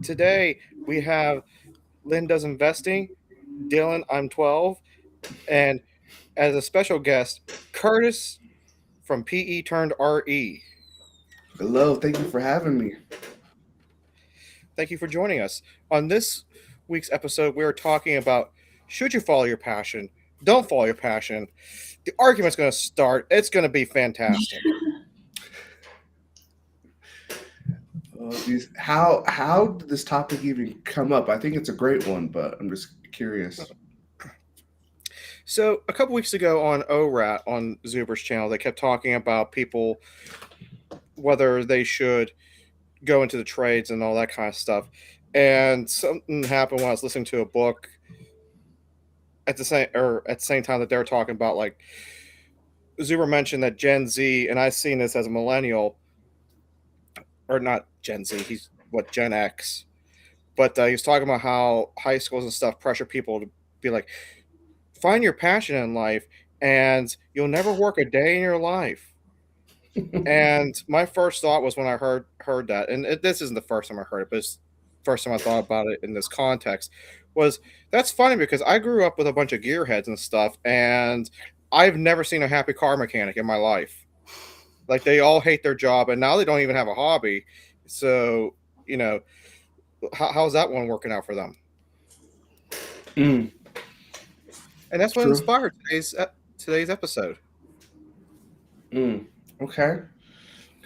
Today we have Lynn does investing, Dylan, I'm 12, and as a special guest, Curtis from PE turned RE. Hello, thank you for having me. Thank you for joining us. On this week's episode, we're talking about should you follow your passion? Don't follow your passion. The argument's going to start. It's going to be fantastic. How did this topic even come up? I think it's a great one, but I'm just curious. So, a couple weeks ago on ORAT on Zuber's channel, they kept talking about people whether they should go into the trades and all that kind of stuff. And something happened when I was listening to a book at the same time that they were talking about like Zuber mentioned that Gen Z, and I've seen this as a millennial, or not Gen Z, he's what Gen X, but he was talking about how high schools and stuff pressure people to be like, find your passion in life, and you'll never work a day in your life. And my first thought was when I heard that, and this isn't the first time I heard it, but it's the first time I thought about it in this context, was that's funny because I grew up with a bunch of gearheads and stuff, and I've never seen a happy car mechanic in my life. Like they all hate their job, and now they don't even have a hobby. So you know, how's that one working out for them? Mm, And that's what true. inspired today's episode. Mm, okay.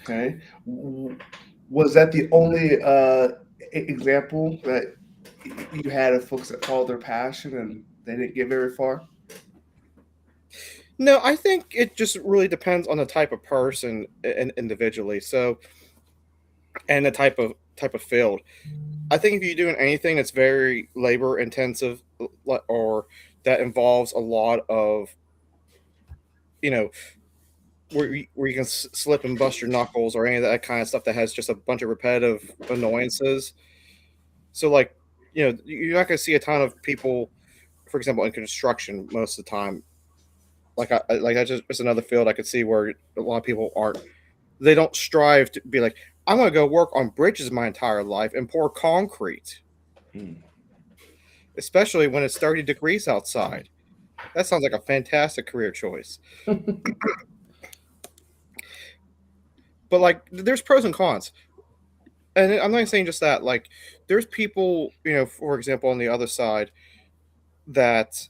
Okay. W- Was that the only example that you had of folks that followed their passion and they didn't get very far? No, I think it just really depends on the type of person individually. So and the type of field. I think if you're doing anything that's very labor intensive or that involves a lot of you know where you can slip and bust your knuckles or any of that kind of stuff that has just a bunch of repetitive annoyances. So like you're not going to see a ton of people, for example, in construction most of the time. Like that's just another field I could see where a lot of people aren't. They don't strive to be like, I'm going to go work on bridges my entire life and pour concrete, Mm. especially when it's 30 degrees outside. That sounds like a fantastic career choice. But like, there's pros and cons, and I'm not saying just that. Like, there's people, for example, on the other side that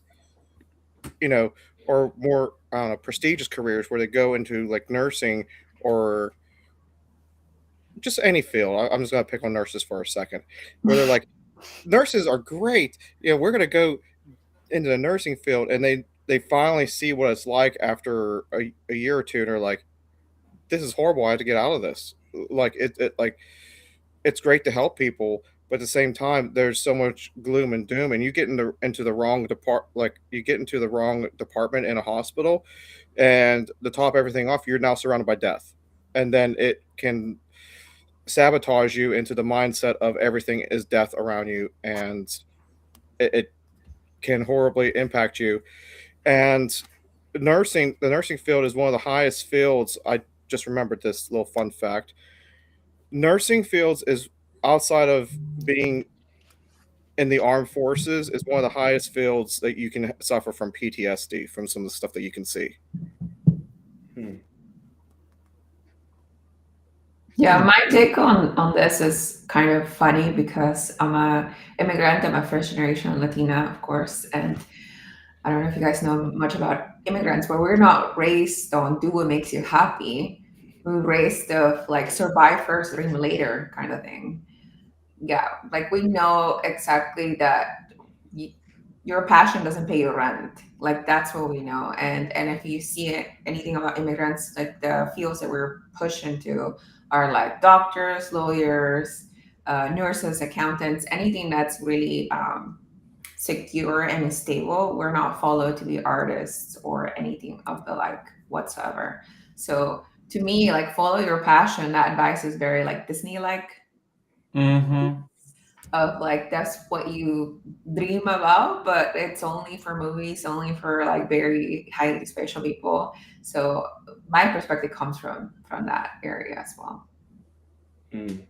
you know are more prestigious careers where they go into like nursing or just any field. I'm just gonna pick on nurses for a second, where they're like, nurses are great. We're gonna go into the nursing field, and they finally see what it's like after a year or two, and they're like, this is horrible. I have to get out of this. Like like it's great to help people, but at the same time, there's so much gloom and doom, and you get into the wrong like you get into the wrong department in a hospital, and to top everything off, you're now surrounded by death, and then it can sabotage you into the mindset of everything is death around you, and it can horribly impact you. And the nursing field is one of the highest fields. I just remembered this little fun fact. Nursing fields is outside of being in the armed forces is one of the highest fields that you can suffer from PTSD from some of the stuff that you can see. Mm. Yeah, my take on this is kind of funny because I'm a immigrant. I'm a first generation Latina, of course, and I don't know if you guys know much about immigrants, but we're not raised on do what makes you happy. We're raised of like survive first, dream later kind of thing. Yeah, like we know exactly that y your passion doesn't pay your rent. Like that's what we know. And if you see anything about immigrants, like the fields that we're pushed into are like doctors, lawyers, nurses, accountants, anything that's really secure and stable. We're not followed to be artists or anything of the like whatsoever. So to me, like follow your passion. That advice is very like Disney like Mm-hmm. of like that's what you dream about, but it's only for movies, only for like very highly special people. So my perspective comes from that area as well. Mm.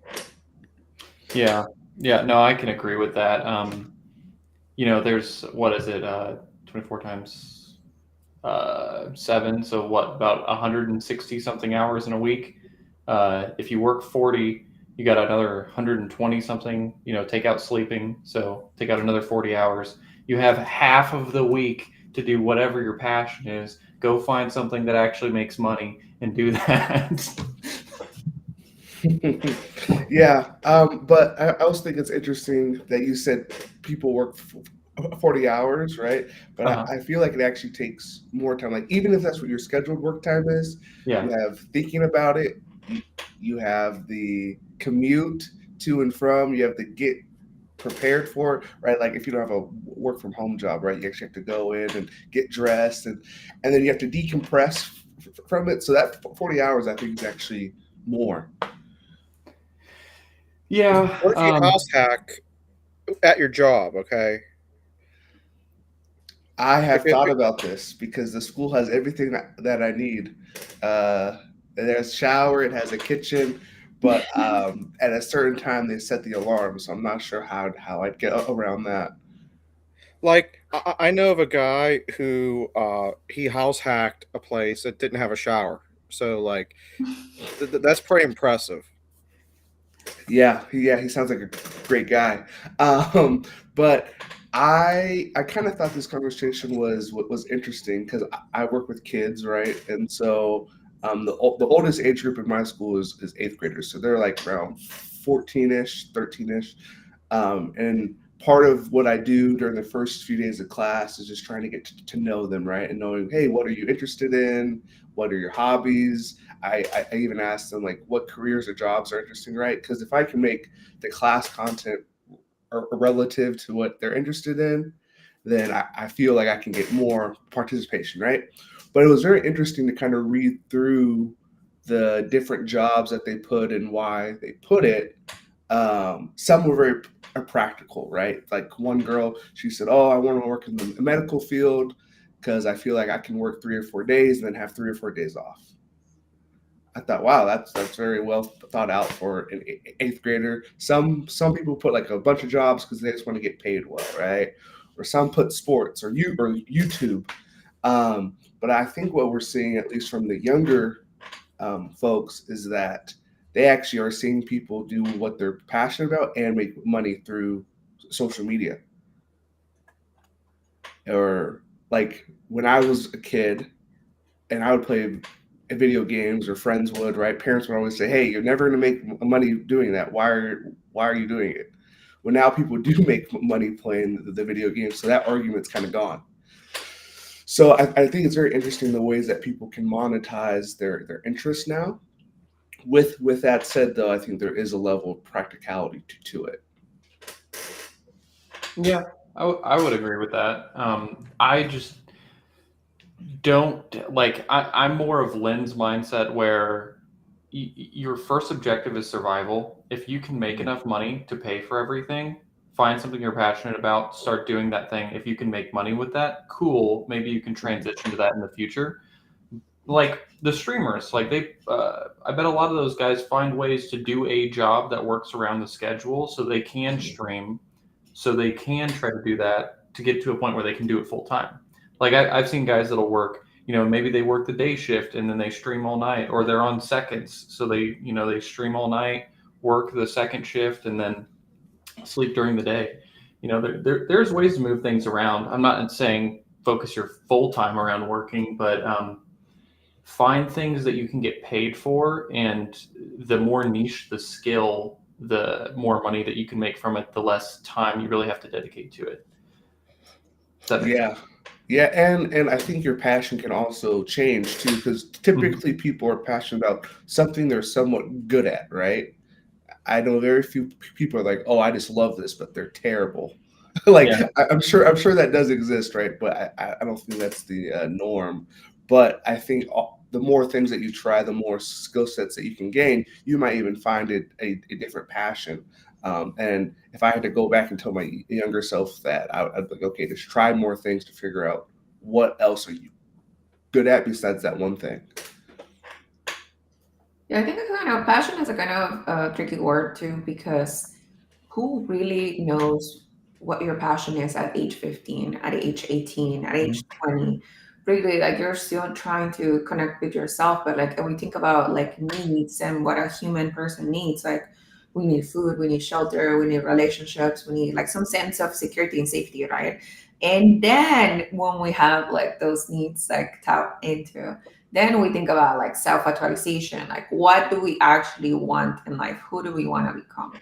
Yeah. Yeah, no, I can agree with that. There's, what is it, 24 times 7, so what, about 160 something hours in a week. If you work 40, you got another 120 something, take out sleeping, so take out another 40 hours. You have half of the week to do whatever your passion is. Go find something that actually makes money and do that. Yeah, but I also think it's interesting that you said people work 40 hours, right? But Uh-huh. I feel like it actually takes more time. Like, even if that's what your scheduled work time is, Yeah. you have thinking about it, you have the commute to and from, you have to get prepared for it, right? Like, if you don't have a work from home job, right, you actually have to go in and get dressed, and then you have to decompress from it. So that 40 hours, I think, is actually more. Yeah. What if you house hack at your job? Okay, I if have it, thought about this because the school has everything that I need. There's a shower, it has a kitchen, but at a certain time they set the alarm, so I'm not sure how I'd get around that. like I know of a guy who he house hacked a place that didn't have a shower, so like that's pretty impressive. Yeah, he sounds like a great guy. But I kind of thought this conversation was interesting because I work with kids, right? And so the oldest age group in my school is eighth graders, so they're like around 14ish, 13ish. And part of what I do during the first few days of class is just trying to get to know them, right? And knowing, hey, what are you interested in? What are your hobbies? I even ask them, like, what careers or jobs are interesting, right? Because if I can make the class content relative to what they're interested in, then I feel like I can get more participation, right? But it was very interesting to kind of read through the different jobs that they put and why they put it. Some were very practical, right? Like, one girl, she said, "Oh, I want to work in the medical field because I feel like I can work 3 or 4 days and then have 3 or 4 days off." I thought, wow, that's very well thought out for an eighth grader. Some people put like a bunch of jobs because they just want to get paid well, right? Or some put sports or YouTube. But I think what we're seeing, at least from the younger folks, is that they actually are seeing people do what they're passionate about and make money through social media. Or, like, when I was a kid and I would play video games, or friends would, right? Parents would always say, "Hey, you're never going to make money doing that. Why are you doing it?" Well, now people do make money playing the video games, so that argument's kind of gone. So I think it's very interesting the ways that people can monetize their interest now. With that said, though, I think there is a level of practicality to it. Yeah, I would agree with that. I just don't like. I'm more of Lynn's mindset where your first objective is survival. If you can make enough money to pay for everything, find something you're passionate about, start doing that thing. If you can make money with that, cool. Maybe you can transition to that in the future. Like the streamers, like I bet a lot of those guys find ways to do a job that works around the schedule so they can stream, so they can try to do that to get to a point where they can do it full time. Like I've seen guys that'll work, maybe they work the day shift and then they stream all night, or they're on seconds. So they stream all night, work the second shift, and then sleep during the day. There's ways to move things around. I'm not saying focus your full time around working, but find things that you can get paid for, and the more niche the skill, the more money that you can make from it, the less time you really have to dedicate to it. Does that make Yeah. sense? Yeah, and I think your passion can also change too, because typically people are passionate about something they're somewhat good at, right? I know very few people are like, "Oh, I just love this," but they're terrible. Like, Yeah. I'm sure that does exist, right? But I don't think that's the norm. But I think the more things that you try, the more skill sets that you can gain. You might even find it a different passion. And if I had to go back and tell my younger self that, I'd be like, okay, just try more things to figure out what else are you good at besides that one thing. Yeah, I think a kind of passion is a kind of tricky word too, because who really knows what your passion is at age 15, at age 18, at age 20? Really, like you're still trying to connect with yourself, but like, and we think about like needs and what a human person needs. Like, we need food, we need shelter, we need relationships, we need like some sense of security and safety, right? And then when we have like those needs like tapped into, then we think about like self-actualization, like what do we actually want in life? Who do we want to become?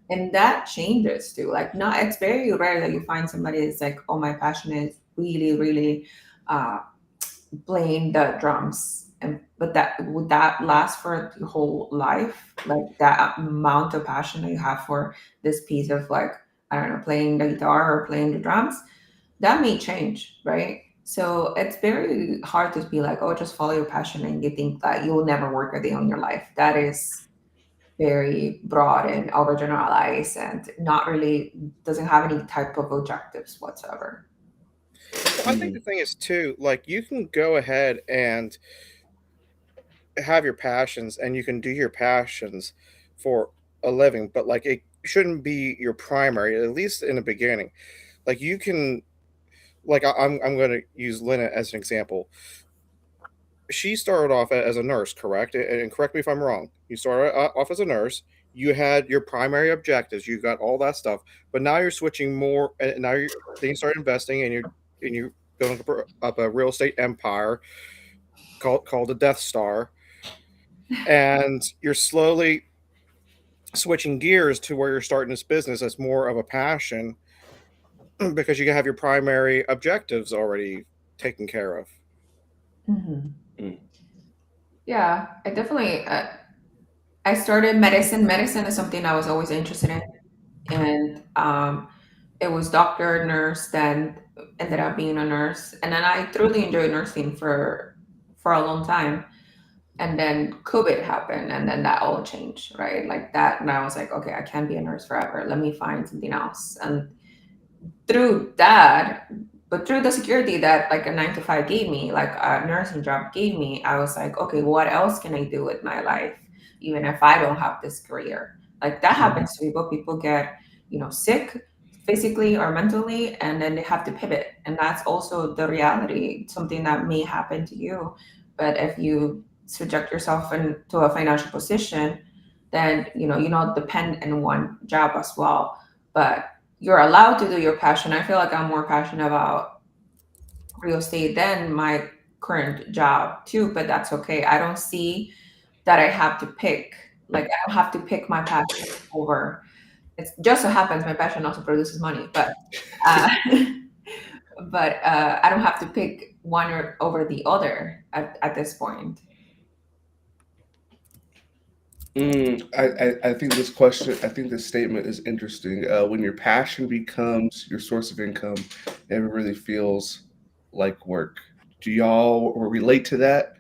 And that changes too. Like, not, it's very rare that you find somebody that's like, oh, my passion is really, really uh, playing the drums. And but that would that last for your whole life? Like that amount of passion that you have for this piece of like, I don't know, playing the guitar or playing the drums, that may change, right? So it's very hard to be like, oh, just follow your passion and you think that you will never work a day on your life. That is very broad and overgeneralized and not really doesn't have any type of objectives whatsoever. I think the thing is too, like you can go ahead and have your passions and you can do your passions for a living, but like it shouldn't be your primary, at least in the beginning. Like you can, like I'm going to use Lena as an example. She started off as a nurse, correct? And correct me if I'm wrong. You started off as a nurse. You had your primary objectives. You got all that stuff, but now you're switching more. And now you're then you start investing, and you're building up a real estate empire called the Death Star, and you're slowly switching gears to where you're starting this business as more of a passion because you have your primary objectives already taken care of. Hmm. Mm. Yeah, I definitely. I started medicine. Medicine is something I was always interested in, and it was doctor, nurse, then ended up being a nurse, and then I truly enjoyed nursing for a long time. And then COVID happened, and then that all changed, right? Like that, and I was like, okay, I can't be a nurse forever. Let me find something else. And through that, but through the security that like a 9 to 5 gave me, like a nursing job gave me, I was like, okay, what else can I do with my life, even if I don't have this career? Like that happens to people. People get, sick physically or mentally, and then they have to pivot. And that's also the reality, something that may happen to you. But if you subject yourself into a financial position, then you don't depend on one job as well. But you're allowed to do your passion. I feel like I'm more passionate about real estate than my current job too, but that's okay. I don't see that I have to pick. Like I don't have to pick my passion over. It just so happens my passion also produces money, but uh, I don't have to pick one or over the other at this point. I think this question, I think this statement is interesting. When your passion becomes your source of income, it never really feels like work. Do y'all relate to that?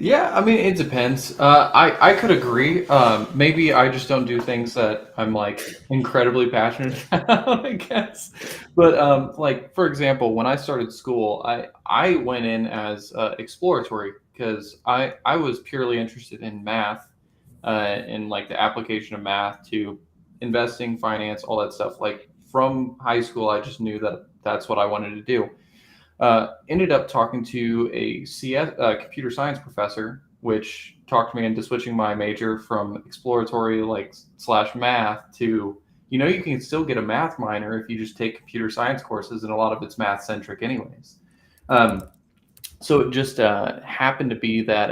Yeah, I mean, it depends. I could agree. Maybe I just don't do things that I'm like incredibly passionate about, I guess. But like for example, when I started school, I went in as exploratory because I was purely interested in math, in like the application of math to investing, finance, all that stuff. Like from high school, I just knew that that's what I wanted to do. Ended up talking to a computer science professor, which talked me into switching my major from exploratory like slash math to you can still get a math minor if you just take computer science courses, and a lot of it's math centric anyways. So it just happened to be that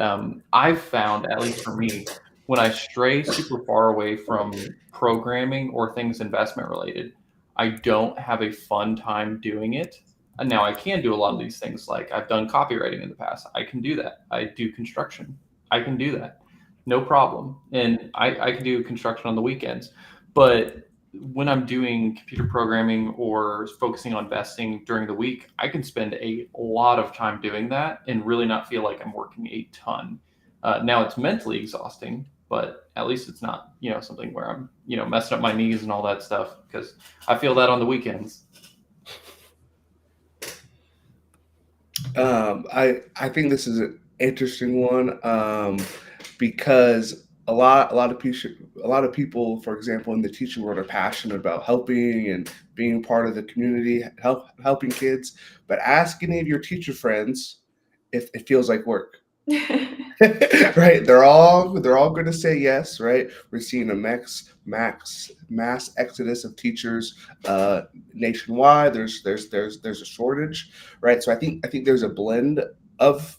I've found, at least for me, when I stray super far away from programming or things investment related, I don't have a fun time doing it. And now I can do a lot of these things. Like I've done copywriting in the past. I can do that. I do construction. I can do that. No problem. And I can do construction on the weekends. But when I'm doing computer programming or focusing on investing during the week, I can spend a lot of time doing that and really not feel like I'm working a ton. Now it's mentally exhausting, but at least it's not, something where I'm, messing up my knees and all that stuff because I feel that on the weekends. I think this is an interesting one because a lot of people, for example, in the teaching world, are passionate about helping and being part of the community, helping kids. But ask any of your teacher friends if it feels like work. Right? They're all going to say yes. Right? We're seeing a mass exodus of teachers nationwide. There's a shortage. Right? So I think there's a blend of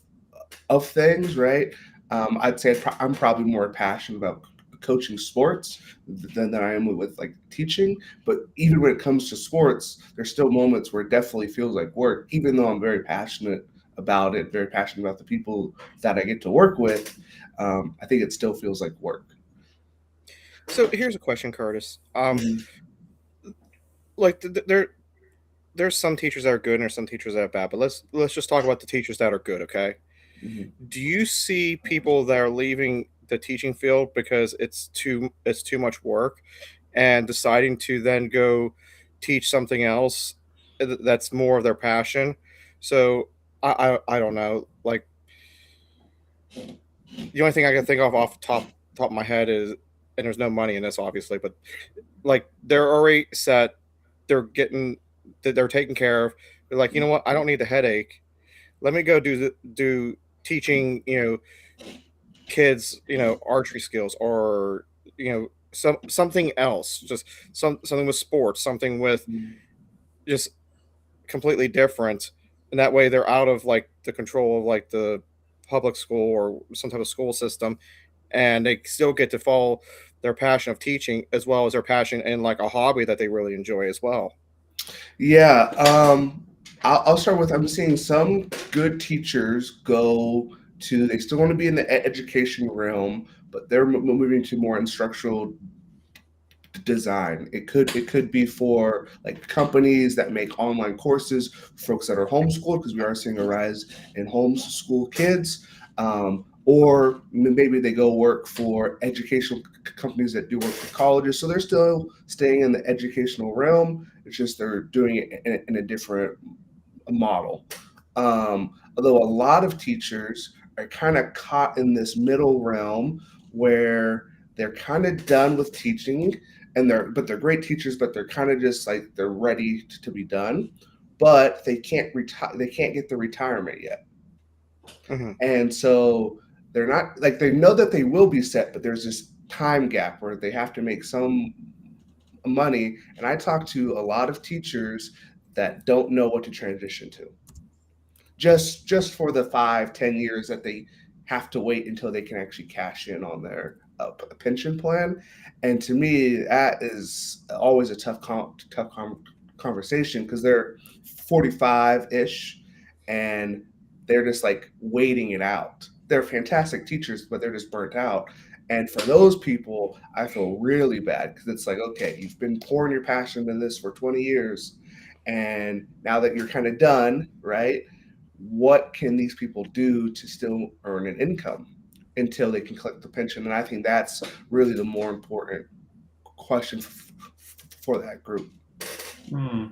things. Right? I'd say I'm probably more passionate about coaching sports than I am with like teaching. But even when it comes to sports, there's still moments where it definitely feels like work, even though I'm very passionate about it, very passionate about the people that I get to work with. I think it still feels like work. So here's a question, Curtis. Mhm. Like there's some teachers that are good and there's some teachers that are bad. But let's just talk about the teachers that are good, okay? Mhm. Do you see people that are leaving the teaching field because it's too much work and deciding to then go teach something else that's more of their passion? So I don't know. Like the only thing I can think of off the top of my head is, and there's no money in this obviously, but like they're already set, they're getting that they're taken care of. They're like, you know what, I don't need the headache. Let me go do teaching, kids, archery skills, or something else, just something with sports, something with just completely different, and that way they're out of like the control of like the public school or some type of school system, and they still get to follow their passion of teaching as well as their passion in like a hobby that they really enjoy as well. Yeah, I'll start with I'm seeing some good teachers go to, they still want to be in the education realm, but they're moving to more instructional design. It could be for like companies that make online courses, folks that are homeschooled, because we are seeing a rise in homeschool kids. Or maybe they go work for educational companies that do work for colleges. So they're still staying in the educational realm. It's just they're doing it in a different model. Although a lot of teachers are kind of caught in this middle realm where they're kind of done with teaching, and they're great teachers, but they're kind of just like they're ready to be done, but they can't retire. They can't get the retirement yet, Hmm. and so they're not like, they know that they will be set, but there's this time gap where they have to make some money. And I talk to a lot of teachers that don't know what to transition to, just for the 5-10 years that they have to wait until they can actually cash in on their pension plan. And to me, that is always a conversation, because they're 45-ish and they're just like waiting it out. They're fantastic teachers, but they're just burnt out. And for those people, I feel really bad, because it's like, okay, you've been pouring your passion into this for 20 years. And now that you're kind of done, right? What can these people do to still earn an income until they can collect the pension? And I think that's really the more important question for that group. Hmm.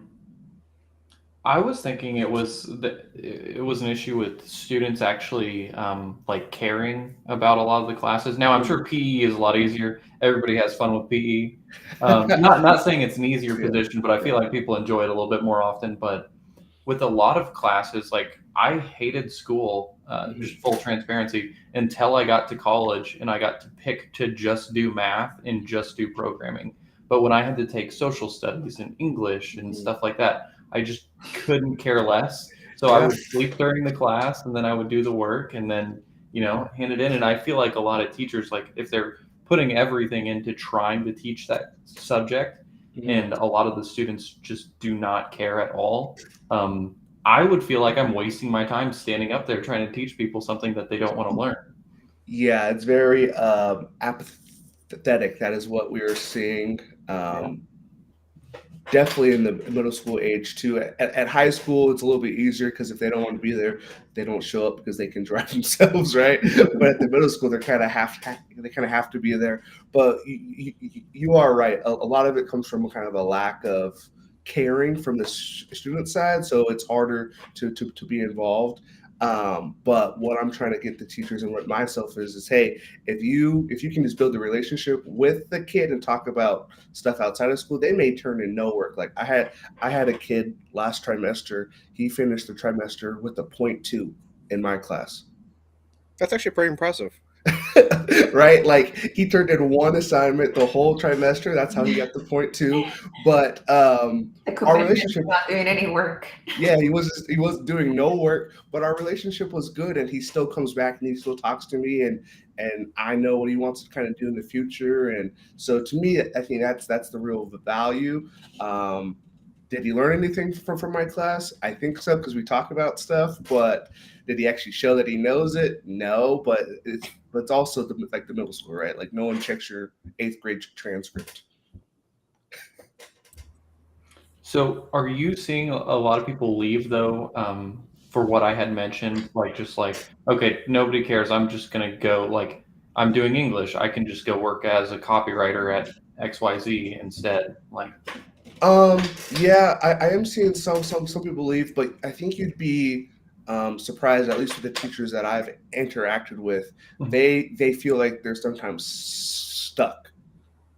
I was thinking it was an issue with students actually like caring about a lot of the classes. Now I'm sure PE is a lot easier. Everybody has fun with PE. Not saying it's an easier Yeah. position, but I feel like people enjoy it a little bit more often. But with a lot of classes, like I hated school, just full transparency, until I got to college and I got to pick to just do math and just do programming. But when I had to take social studies and English and stuff like that, I just couldn't care less. So I Yeah. would sleep during the class and then I would do the work and then, hand it in. And I feel like a lot of teachers, like if they're putting everything into trying to teach that subject, and a lot of the students just do not care at all, I would feel like I'm wasting my time standing up there trying to teach people something that they don't want to learn. Yeah, it's very apathetic. That is what we are seeing. Yeah. Definitely in the middle school age too. At high school, it's a little bit easier, because if they don't want to be there, they don't show up because they can drive themselves, right? But at the middle school, they kind of have to be there. But you are right. A lot of it comes from kind of a lack of caring from the student side, so it's harder to be involved. But what I'm trying to get the teachers and what myself is hey, if you can just build a relationship with the kid and talk about stuff outside of school, they may turn in no work. Like I had a kid last trimester. He finished the trimester with a 0.2 in my class. That's actually pretty impressive. Right? Like he turned in one assignment the whole trimester. That's how he got the 0.2. But The our commitment relationship, to not doing any work. yeah, he was doing no work, but our relationship was good, and he still comes back and he still talks to me, and I know what he wants to kind of do in the future, and so to me, I think that's the real value. Did he learn anything from my class? I think so because we talk about stuff, but did he actually show that he knows it? No, but it's also like the middle school, right? Like no one checks your 8th grade transcript. So, are you seeing a lot of people leave though? For what I had mentioned, like just like, okay, nobody cares. I'm just gonna go. Like, I'm doing English. I can just go work as a copywriter at XYZ instead. Like, Yeah, I am seeing some people leave, but I think you'd be surprised, at least with the teachers that I've interacted with, they feel like they're sometimes stuck.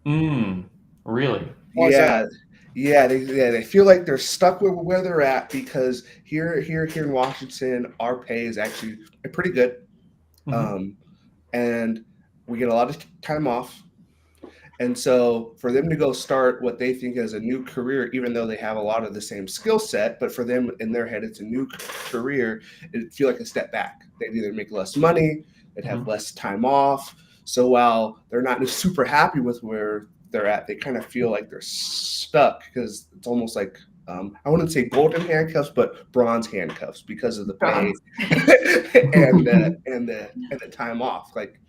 Really? Why is Yeah, that? they feel like they're stuck where they're at because here in Washington, our pay is actually pretty good, um, and we get a lot of time off. And so for them to go start what they think is a new career, even though they have a lot of the same skill set, but for them in their head, it's a new career, it'd feel like a step back. They'd either make less money, they'd have less time off. So while they're not super happy with where they're at, they kind of feel like they're stuck because it's almost like, I wouldn't say golden handcuffs, but bronze handcuffs because of the pay and the time off. Like,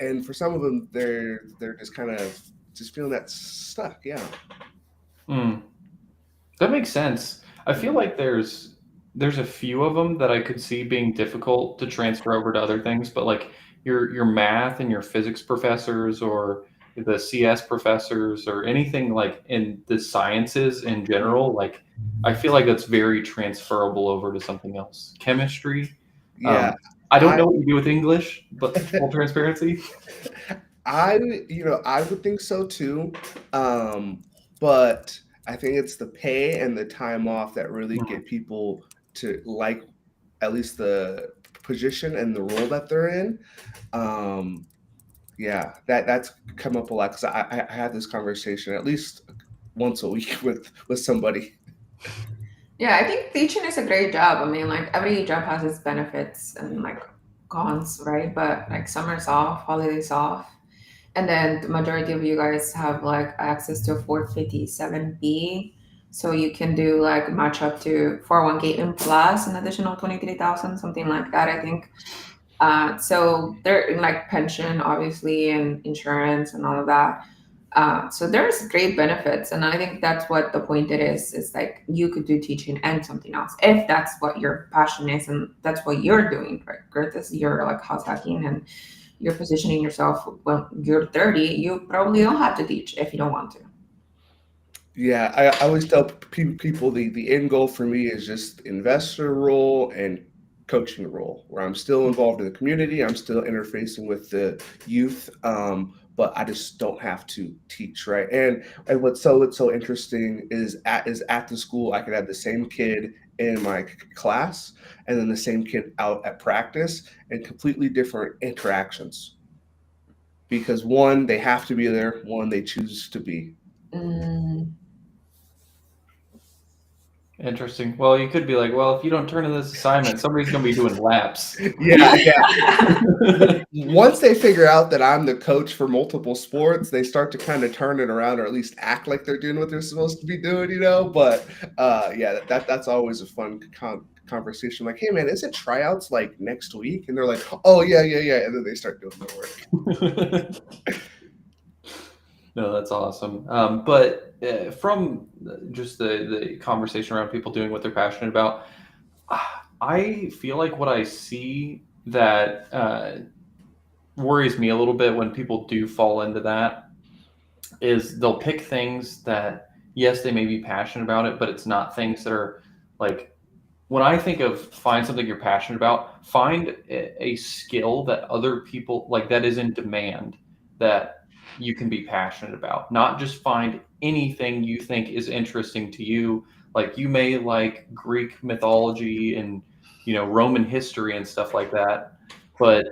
and for some of them they're just kind of just feeling that stuck. Yeah. That makes sense. I feel like there's a few of them that I could see being difficult to transfer over to other things, but like your math and your physics professors or the CS professors or anything like in the sciences in general, like I feel like that's very transferable over to something else. Chemistry. Yeah. I don't know what you do with English, but full transparency. I would think so too, but I think it's the pay and the time off that really get people to like at least the position and the role that they're in. Yeah, that's come up a lot because I had this conversation at least once a week with somebody. Yeah, I think teaching is a great job. I mean, like every job has its benefits and like cons, right? But like summers off, holidays off, and then the majority of you guys have like access to a 457B, so you can do like match up to 401k and plus an additional 23,000, something like that. I think. So they're like pension, obviously, and insurance and all of that. So there's great benefits, and I think that's what the point it is. Is like you could do teaching and something else if that's what your passion is, and that's what you're doing, right? Curtis, you're like house hacking, and you're positioning yourself. When you're 30, you probably don't have to teach if you don't want to. Yeah, I always tell people the end goal for me is just investor role and coaching role, where I'm still involved in the community, I'm still interfacing with the youth, but I just don't have to teach, right? And what's so interesting is at the school I could have the same kid in my class and then the same kid out at practice and completely different interactions because one they have to be there, one they choose to be. Mm, Interesting. Well, you could be like, well, if you don't turn in this assignment, somebody's going to be doing laps. Yeah. Once they figure out that I'm the coach for multiple sports, they start to kind of turn it around or at least act like they're doing what they're supposed to be doing, But yeah, that's always a fun conversation. Like, hey, man, is it tryouts like next week? And they're like, oh, yeah. And then they start doing their work. No, that's awesome. But from just the conversation around people doing what they're passionate about, I feel like what I see that worries me a little bit when people do fall into that is they'll pick things that, yes, they may be passionate about it, but it's not things that are like when I think of find something you're passionate about, find a skill that other people like that is in demand that you can be passionate about. Not just find anything you think is interesting to you. Like you may like Greek mythology and Roman history and stuff like that, but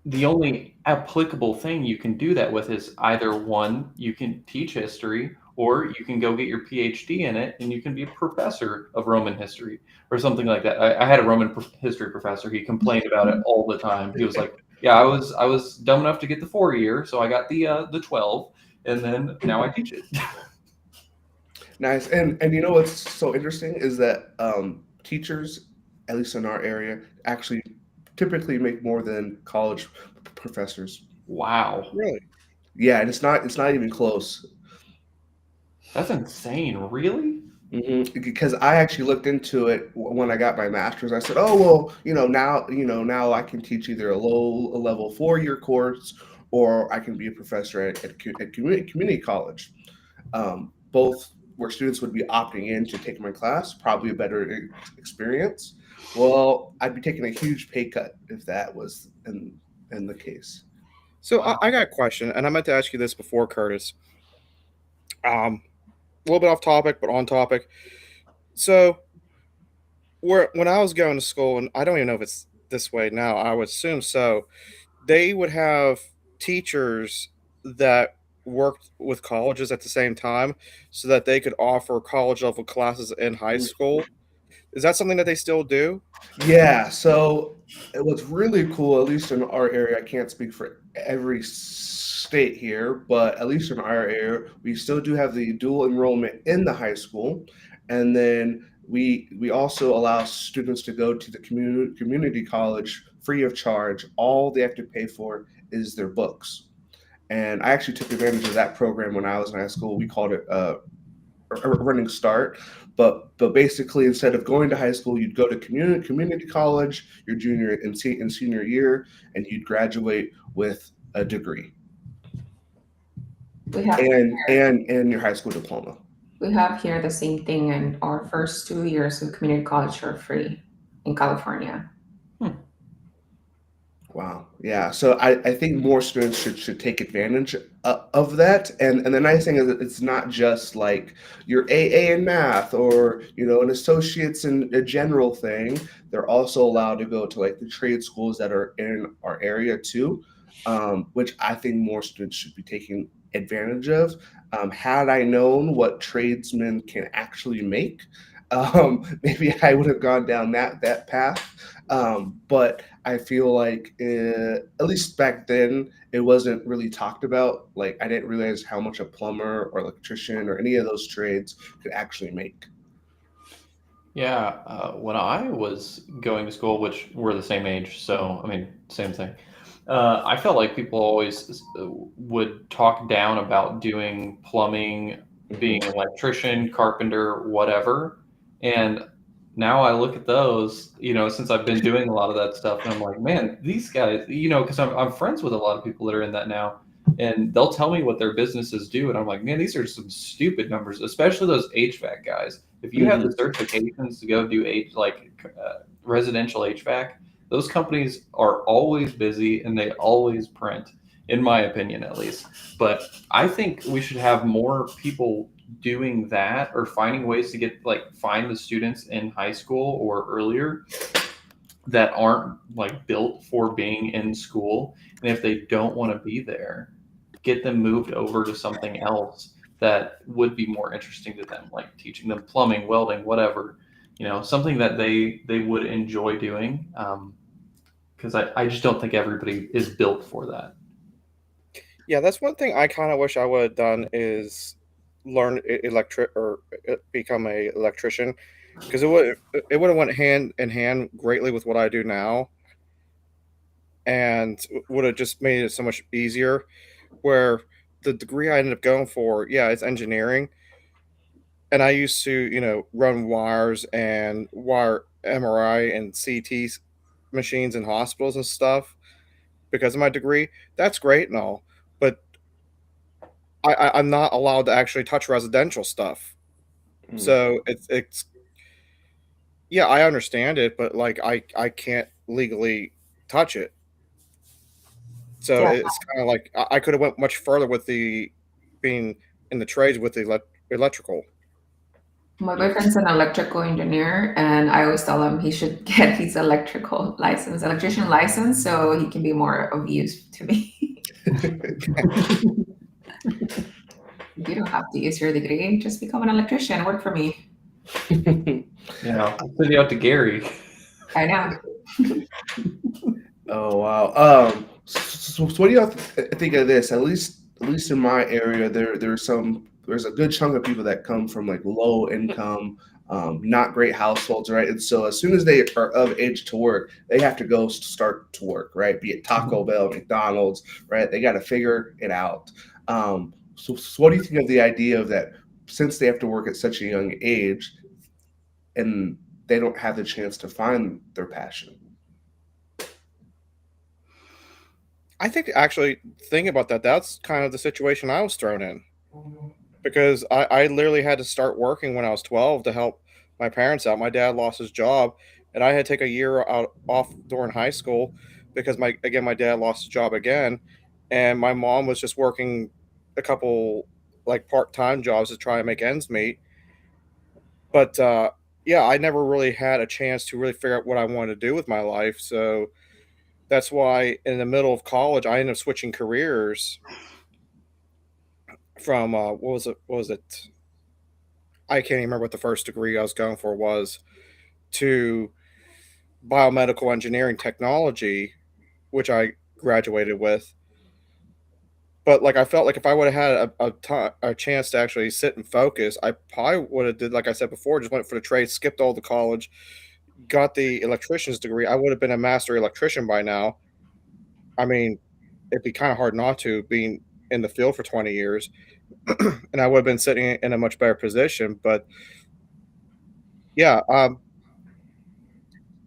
the only applicable thing you can do that with is either one, you can teach history, or you can go get your PhD in it and you can be a professor of Roman history or something like that. I had a Roman history professor. He complained about it all the time. He was like, "Yeah, I was dumb enough to get the 4 year, so I got the 12, and then now I teach it." Nice. And you know what's so interesting is that teachers, at least in our area, actually typically make more than college professors. Wow, Really? Yeah, and it's not even close. that's insane. Really? Because I actually looked into it when I got my master's. I said, "Oh well, now I can teach either a level 4 year course, or I can be a professor at community college. Both where students would be opting in to take my class, probably a better experience. Well, I'd be taking a huge pay cut if that was in the case. So Wow. I got a question, and I meant to ask you this before, Curtis. A little bit off topic, but on topic. So when I was going to school, and I don't even know if it's this way now, I would assume so. They would have teachers that worked with colleges at the same time, so that they could offer college level classes in high school. Is that something that they still do? Yeah, so what's really cool, at least in our area, I can't speak for every state here, but at least in our area, we still do have the dual enrollment in the high school, and then we also allow students to go to the community college free of charge. All they have to pay for is their books. And I actually took advantage of that program when I was in high school. We called it a running start. But basically, instead of going to high school, you'd go to community college your junior and senior year, and you'd graduate with a degree We have and your high school diploma. we have here the same thing, and our first 2 years of community college are free in California. Wow. Yeah. So I think more students should take advantage of that. And the nice thing is that it's not just like your AA in math or, an associate's in a general thing. They're also allowed to go to like the trade schools that are in our area too, which I think more students should be taking advantage of. Had I known what tradesmen can actually make, maybe I would have gone down that path. But I feel like, at least back then, it wasn't really talked about. Like, I didn't realize how much a plumber or electrician or any of those trades could actually make. Yeah, when I was going to school, which we're the same age, so I mean, same thing. I felt like people always would talk down about doing plumbing, being an electrician, carpenter, whatever. And now I look at those, since I've been doing a lot of that stuff, and I'm like, man, these guys, because I'm friends with a lot of people that are in that now, and they'll tell me what their businesses do, and I'm like, man, these are some stupid numbers, especially those HVAC guys. If you have the certifications to go do residential HVAC, those companies are always busy and they always print, in my opinion, at least. But I think we should have more people doing that or finding ways to find the students in high school or earlier that aren't built for being in school. And if they don't want to be there, get them moved over to something else that would be more interesting to them, like teaching them plumbing, welding, whatever, something that they would enjoy doing. Because I just don't think everybody is built for that. Yeah, that's one thing I kind of wish I would have done is learn electric or become a electrician, because it would have went hand in hand greatly with what I do now, and would have just made it so much easier. Where the degree I ended up going for, yeah, it's engineering, and I used to run wires and wire MRI and CT machines in hospitals and stuff because of my degree. That's great and all, but I'm not allowed to actually touch residential stuff. Mm. So it's yeah, I understand it, but like I can't legally touch it. So Yeah. it's kind of like I could have went much further with the being in the trades with the electrical. My boyfriend's an electrical engineer, and I always tell him he should get his electrician license, so he can be more of use to me. You don't have to use your degree; just become an electrician. Work for me. Yeah, I'll send you out to Gary. I know. Oh wow. So what do y'all think of this? At least in my area, there's a good chunk of people that come from like low income, not great households, right? And so as soon as they are of age to work, they have to go start to work, right? Be it Taco Bell, McDonald's, right? They got to figure it out. So what do you think of the idea of that? Since they have to work at such a young age, and they don't have the chance to find their passion. I think actually thinking about that, that's kind of the situation I was thrown in because I literally had to start working when I was 12 to help my parents out. My dad lost his job, and I had to take a year out off during high school because my dad lost his job again, and my mom was just working a couple like part-time jobs to try and make ends meet. But yeah, I never really had a chance to really figure out what I wanted to do with my life. So that's why in the middle of college, I ended up switching careers from what was it? What was it? I can't even remember what the first degree I was going for was to biomedical engineering technology, which I graduated with. But like I felt like if I would have had a chance to actually sit and focus, I probably would have did like I said before, just went for the trade, skipped all the college, got the electrician's degree. I would have been a master electrician by now. I mean, it'd be kind of hard not to being in the field for 20 years, and I would have been sitting in a much better position. But yeah,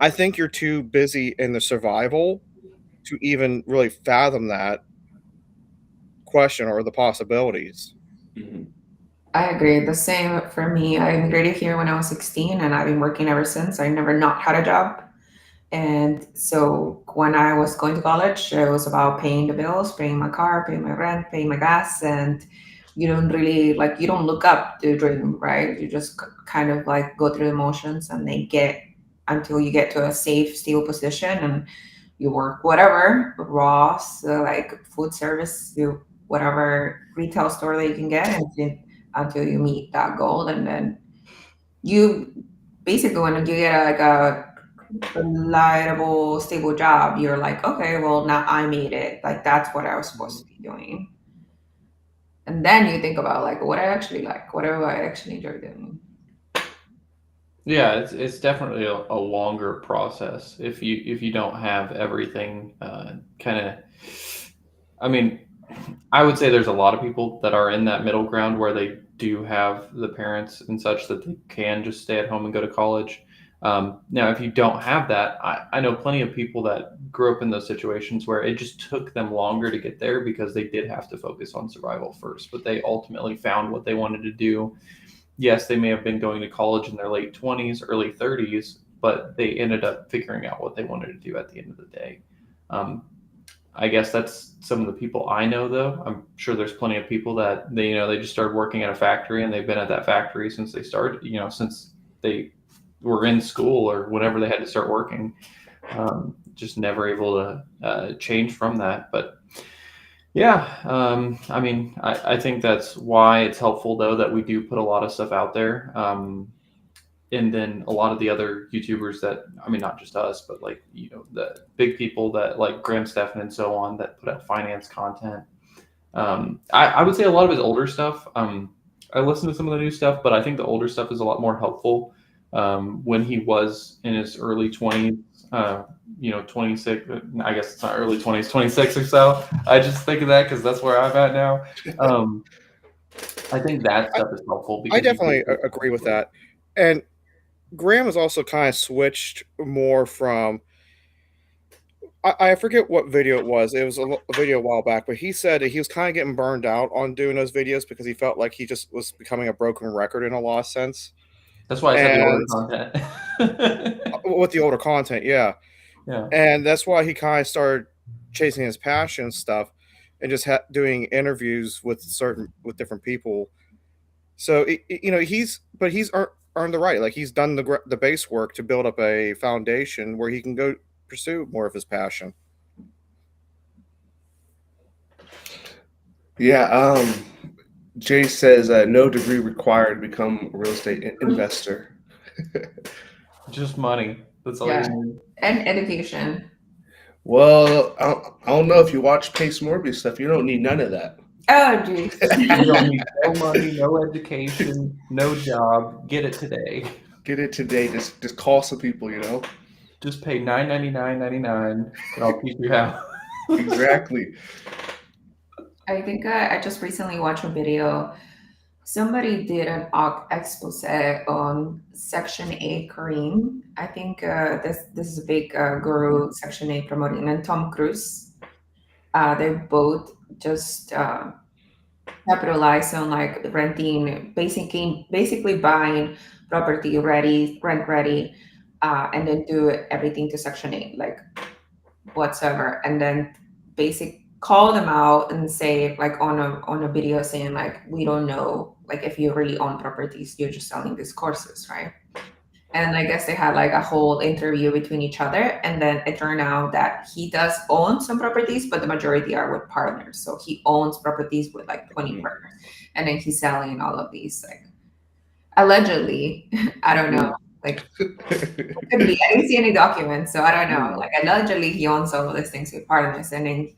I think you're too busy in the survival to even really fathom that question or the possibilities. Mhm. I agree. The same for me. I immigrated here when I was 16, and I've been working ever since. I never not had a job. And so when I was going to college, it was about paying the bills, paying my car, paying my rent, paying my gas, and you don't look up to dream, right? You just kind of like go through the motions, and they get until you get to a safe, stable position, and you work whatever Ross, like food service, you whatever retail store that you can get, until you meet that goal, and then you basically when you get like a reliable, stable job, you're like, okay, well, now I made it. Like, that's what I was supposed to be doing. And then you think about like what I actually like, what do I actually enjoy doing. Yeah, it's definitely a longer process if you don't have everything kind of. I mean, I would say there's a lot of people that are in that middle ground where they do have the parents and such that they can just stay at home and go to college. Now, if you don't have that, I know plenty of people that grew up in those situations where it just took them longer to get there because they did have to focus on survival first, but they ultimately found what they wanted to do. Yes, they may have been going to college in their late 20s, early 30s, but they ended up figuring out what they wanted to do at the end of the day. Um, I guess that's some of the people I know, though. I'm sure there's plenty of people that they just started working at a factory and they've been at that factory since they started, since they were in school or whenever they had to start working. Just never able to change from that. But yeah, I mean, I think that's why it's helpful, though, that we do put a lot of stuff out there. And then a lot of the other YouTubers that, I mean, not just us, but like, the big people that like Graham Stephan and so on that put out finance content. I would say a lot of his older stuff. I listen to some of the new stuff, but I think the older stuff is a lot more helpful. When he was in his early 20s, 26, I guess it's not early 20s, 26 or so. I just think of that because that's where I'm at now. I think that stuff is helpful because I definitely agree with that. And Graham has also kind of switched more from. I forget what video it was. It was a video a while back, but he said that he was kind of getting burned out on doing those videos because he felt like he just was becoming a broken record in a lot of sense. That's why I said the older And content. with the older content, yeah. Yeah. And that's why he kind of started chasing his passion and stuff, and just doing interviews with different people. So he's earned the right. Like, he's done the base work to build up a foundation where he can go pursue more of his passion. Yeah. Jay says no degree required to become a real estate investor. Just money. That's all Yeah. you need. And education. Well, I don't know if you watch Pace Morbius stuff. You don't need none of that. Oh, geez. You don't need no money, no education, no job. Get it today. Get it today. Just call some people. You know. Just pay $9.99.99, and I'll teach you how. Exactly. I think I just recently watched a video. Somebody did an expose on Section 8 Kareem. I think this is a big guru, Section 8 promoting, and Tom Cruise. They both just capitalize on like renting, basically buying property ready, rent ready, and then do everything to Section 8, like whatsoever, and then call them out and say like on a video saying like, we don't know like if you really own properties, you're just selling these courses, right? And I guess they had like a whole interview between each other, and then it turned out that he does own some properties, but the majority are with partners. So he owns properties with like 20 partners, and then he's selling all of these like allegedly. I don't know. Like, it could be. I didn't see any documents, so I don't know. Like, allegedly, he owns all of these things with partners, and then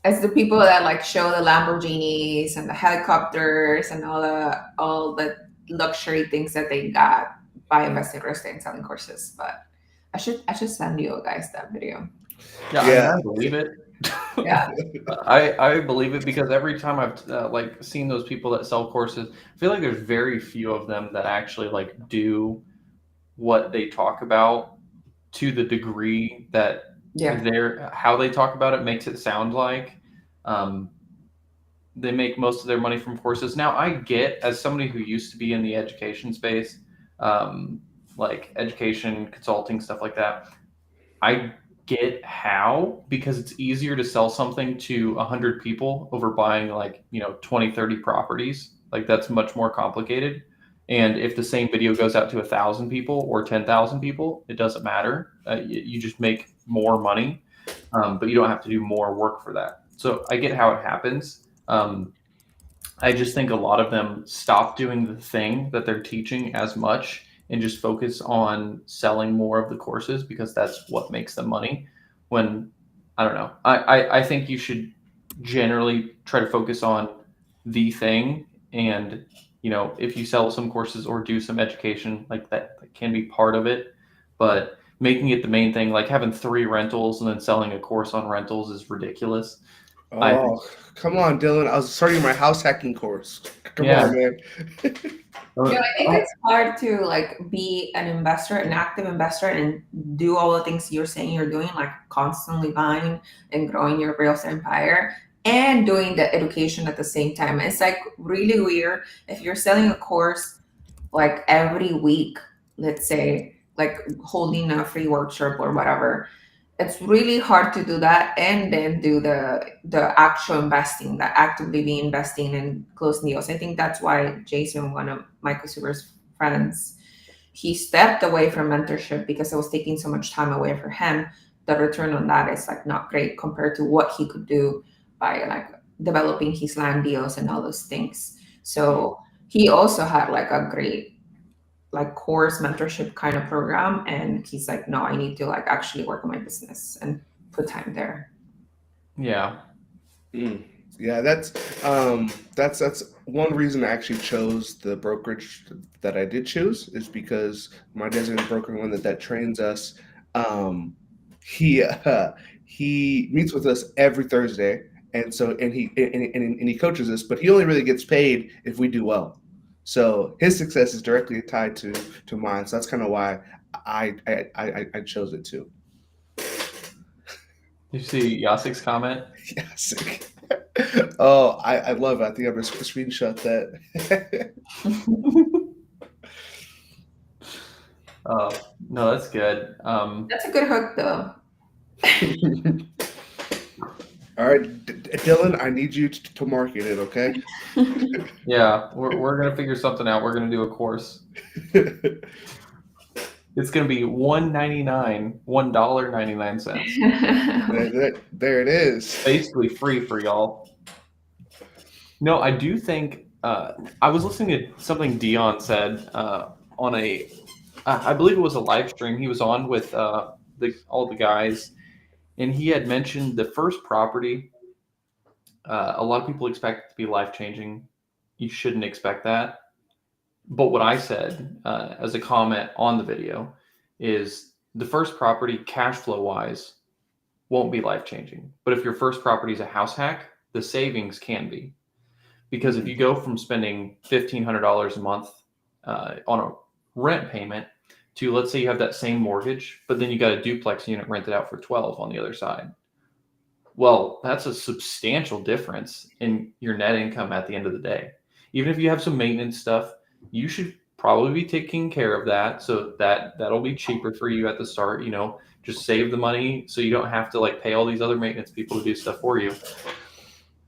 it's the people that like show the Lamborghinis and the helicopters and all the luxury things that they got by investing in real estate and selling courses. But I should send you guys that video. Yeah. I believe it. Yeah. I believe it because every time I've like seen those people that sell courses, I feel like there's very few of them that actually like do what they talk about to the degree that how they talk about it makes it sound like they make most of their money from courses. Now, I get, as somebody who used to be in the education space, like education, consulting, stuff like that, I get how, because it's easier to sell something to 100 people over buying like 20, 30 properties. Like, that's much more complicated. And if the same video goes out to 1,000 people or 10,000 people, it doesn't matter. You just make more money, but you don't have to do more work for that. So I get how it happens. I just think a lot of them stop doing the thing that they're teaching as much and just focus on selling more of the courses because that's what makes them money. When, I don't know, I think you should generally try to focus on the thing, and if you sell some courses or do some education, like that can be part of it, but making it the main thing, like having 3 rentals and then selling a course on rentals, is ridiculous. Oh, come on, Dylan. I was starting my house hacking course. Come on, man. I think it's hard to like be an investor, an active investor, and do all the things you're saying you're doing, like constantly buying and growing your real estate empire and doing the education at the same time. It's like really weird if you're selling a course like every week, let's say, like holding a free workshop or whatever. It's really hard to do that and then do the actual investing, that actively be investing in closing deals. I think that's why Jason, one of Michael Super's friends, he stepped away from mentorship because it was taking so much time away from him. The return on that is like not great compared to what he could do by like developing his land deals and all those things. So he also had like a great like course mentorship kind of program, and he's like, no, I need to like actually work on my business and put time there. Yeah. Yeah, that's one reason I actually chose the brokerage that I did choose, is because my designated broker, one that trains us, he meets with us every Thursday, and he coaches us, but he only really gets paid if we do well. So his success is directly tied to mine. So that's kind of why I chose it too. You see Yasik's comment? Yasik. Oh, I love it. I think I'm going to screenshot that. No, that's good. That's a good hook, though. All right, Dylan, I need you to market it, okay? Yeah, we're gonna figure something out. We're gonna do a course. It's gonna be $1.99. There it is. Basically free for y'all. No, I do think I was listening to something Dion said on I believe it was a live stream he was on with all the guys, and he had mentioned the first property. A lot of people expect it to be life changing. You shouldn't expect that. But what I said as a comment on the video is the first property, cash flow wise, won't be life changing. But if your first property is a house hack, the savings can be. Because if you go from spending $1,500 a month on a rent payment to, let's say you have that same mortgage, but then you got a duplex unit rented out for 12 on the other side. Well, that's a substantial difference in your net income at the end of the day. Even if you have some maintenance stuff, you should probably be taking care of that. So that'll be cheaper for you at the start, just save the money so you don't have to like pay all these other maintenance people to do stuff for you.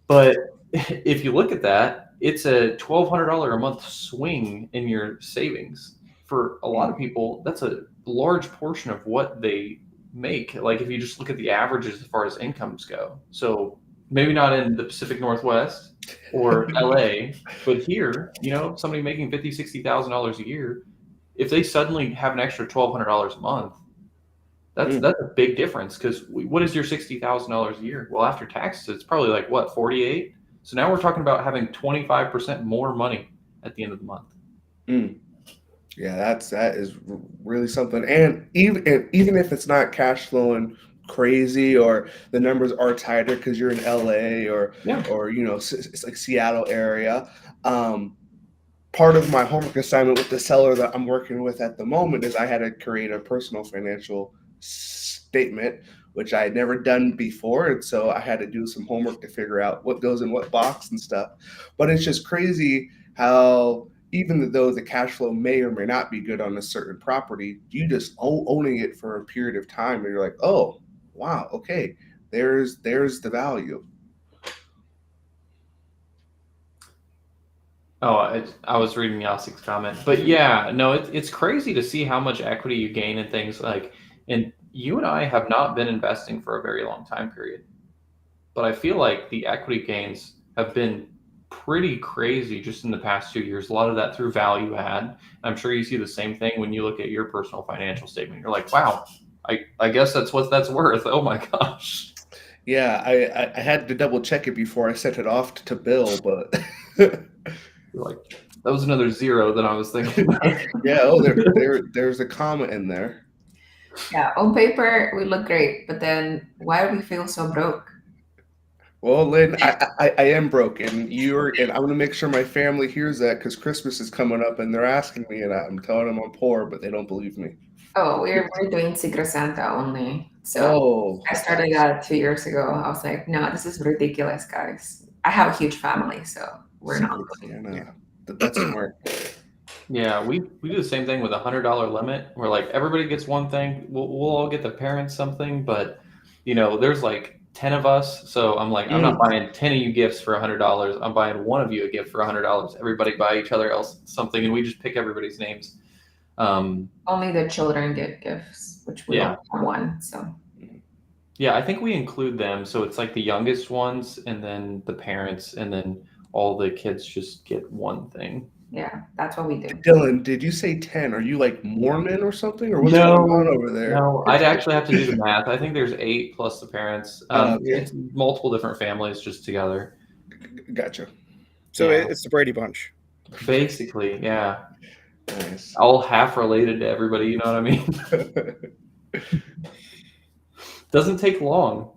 But if you look at that, it's a $1,200 a month swing in your savings. For a lot of people, that's a large portion of what they make. Like if you just look at the averages as far as incomes go. So maybe not in the Pacific Northwest or LA, but here, somebody making $50,000, $60,000 a year, if they suddenly have an extra $1,200 a month, that's a big difference. Because what is your $60,000 a year? Well, after taxes, it's probably like what, 48? So now we're talking about having 25% more money at the end of the month. Yeah, that is really something. And even if it's not cash flowing crazy or the numbers are tighter because you're in LA or it's like Seattle area. Part of my homework assignment with the seller that I'm working with at the moment is I had to create a personal financial statement, which I had never done before. And so I had to do some homework to figure out what goes in what box and stuff. But it's just crazy how even though the cash flow may or may not be good on a certain property, you just owning it for a period of time and you're like, oh, wow, okay, there's the value. Oh, I was reading Yasik's comment, but yeah, no, it's crazy to see how much equity you gain in things like, and you and I have not been investing for a very long time period, but I feel like the equity gains have been pretty crazy just in the past 2 years. A lot of that through value add. I'm sure you see the same thing when you look at your personal financial statement. You're like, wow, I guess that's what that's worth. Oh my gosh. Yeah, I had to double check it before I sent it off to Bill, but You're like, that was another zero that I was thinking about. Yeah, there's a comma in there. Yeah, on paper we look great, but then why do we feel so broke? Well, Lynn, I am broke, and I'm going to make sure my family hears that because Christmas is coming up, and they're asking me, and I'm telling them I'm poor, but they don't believe me. Oh, we're doing Secret Santa only. So I started that 2 years ago. I was like, no, this is ridiculous, guys. I have a huge family, so we're not. Yeah, that's smart. Yeah, we do the same thing with $100 limit. Where like everybody gets one thing. We'll all get the parents something, but there's like 10 of us. So I'm like, I'm not buying 10 of you gifts for $100. I'm buying one of you a gift for $100. Everybody buy each other else something, and we just pick everybody's names. Only the children get gifts, which we don't have one. So yeah, I think we include them. So it's like the youngest ones, and then the parents, and then all the kids just get one thing. Yeah, that's what we do. Dylan, did you say 10? Are you like Mormon or something? Or what's going on over there? No, I'd actually have to do the math. I think there's 8 plus the parents. It's multiple different families just together. Gotcha. So it's the Brady Bunch. Basically, yeah. Nice. All half related to everybody, you know what I mean? Doesn't take long.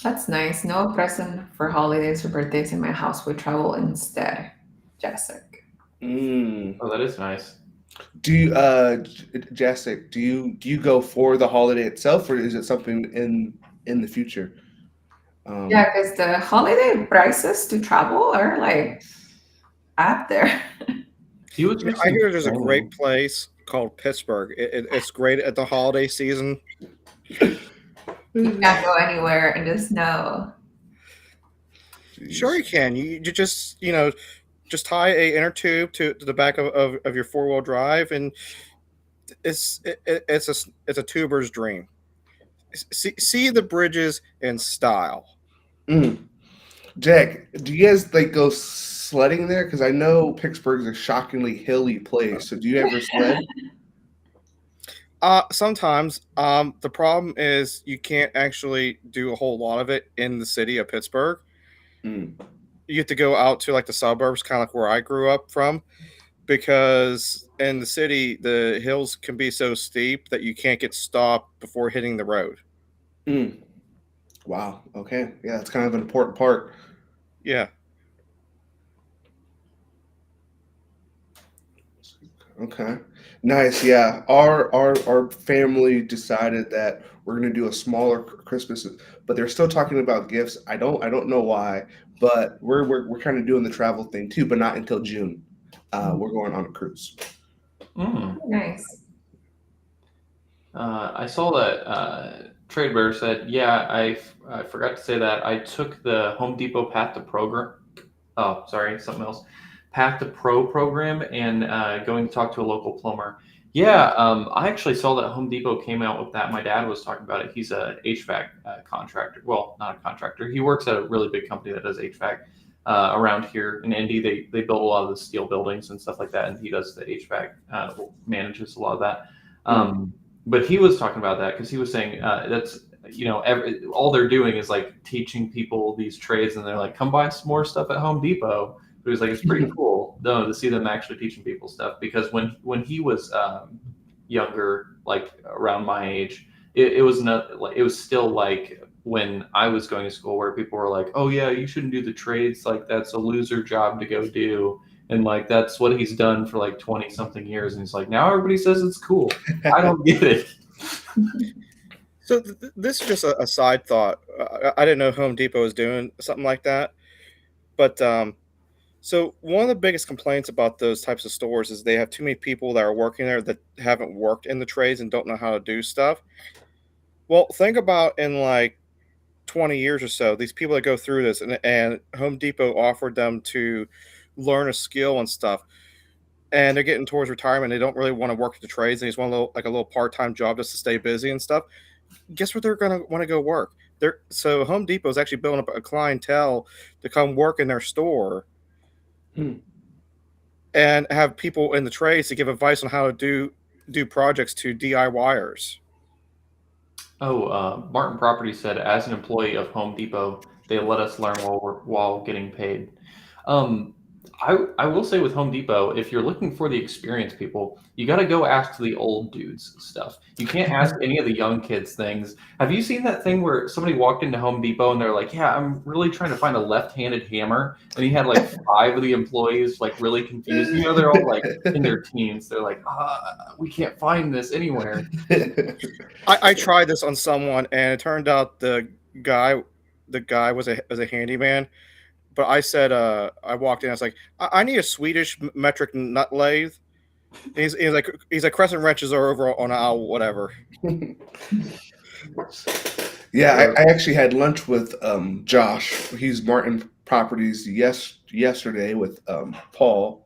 That's nice. No present for holidays or birthdays in my house. We travel instead. Jessica. Oh, that is nice. Do you, Jessica? Do you go for the holiday itself, or is it something in the future? Yeah, because the holiday prices to travel are like up there. He was I recently hear there's a training. great place called Pittsburgh. It's great at the holiday season. You can't go anywhere in the snow. Sure, you can. You just just tie a inner tube to the back of your 4-wheel drive, and it's a tuber's dream. See the bridges in style. Mm. Jack, do you guys like go sledding there? Because I know Pittsburgh's a shockingly hilly place. So do you ever sled? Sometimes. The problem is you can't actually do a whole lot of it in the city of Pittsburgh. Mm. You have to go out to like the suburbs, kind of like where I grew up from, because in the city the hills can be so steep that you can't get stopped before hitting the road. Mm. Wow. Okay. Yeah, that's kind of an important part. Yeah. Okay. Nice. Yeah. Our family decided that we're gonna do a smaller Christmas, but they're still talking about gifts. I don't know why, but we're kind of doing the travel thing too, but not until June. We're going on a cruise. Mm. Nice. I saw that Trade Bear said, "Yeah, I forgot to say that I took the Home Depot Path to Program. Oh, sorry, something else. Path to Pro program and going to talk to a local plumber. Yeah, I actually saw that Home Depot came out with that. My dad was talking about it. He's a HVAC contractor. Well, not a contractor. He works at a really big company that does HVAC around here in Indy. They build a lot of the steel buildings and stuff like that, and he does the HVAC, manages a lot of that. But he was talking about that because he was saying that's all they're doing is like teaching people these trades, and they're like, come buy some more stuff at Home Depot. But it was like it's pretty cool though to see them actually teaching people stuff, because when he was younger, like around my age, it was not like it was still like when I was going to school where people were like, oh yeah, you shouldn't do the trades, like that's a loser job to go do. And like that's what he's done for like 20 something years, and he's like, now everybody says it's cool. I don't get it. So this is just a side thought. I didn't know Home Depot was doing something like that, but so one of the biggest complaints about those types of stores is they have too many people that are working there that haven't worked in the trades and don't know how to do stuff. Well, think about in like 20 years or so, these people that go through this, and Home Depot offered them to learn a skill and stuff, and they're getting towards retirement. They don't really want to work at the trades. They just want a little part-time job just to stay busy and stuff. Guess where they're going to want to go work? So Home Depot is actually building up a clientele to come work in their store and have people in the trades to give advice on how to do projects to DIYers. Oh, Martin Property said, as an employee of Home Depot, they let us learn while getting paid. I will say with Home Depot, if you're looking for the experienced people, you got to go ask the old dudes stuff. You can't ask any of the young kids things. Have you seen that thing where somebody walked into Home Depot and they're like, yeah, I'm really trying to find a left-handed hammer. And he had like 5 of the employees like really confused. They're all like in their teens. They're like, we can't find this anywhere. I tried this on someone, and it turned out the guy was a handyman. But I said, I walked in, I was like, I need a Swedish metric nut lathe. He's like crescent wrenches are over on aisle whatever. Yeah, I actually had lunch with Josh. He's Martin Properties yesterday with Paul.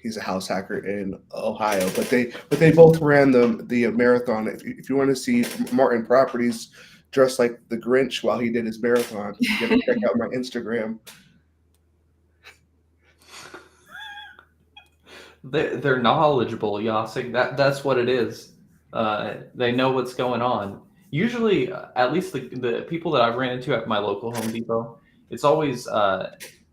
He's a house hacker in Ohio, but they both ran the marathon. If you want to see Martin Properties dressed like the Grinch while he did his marathon, you got to check out my Instagram. They're knowledgeable, Yasik. That's what it is. They know what's going on. Usually, at least the people that I've ran into at my local Home Depot, it's always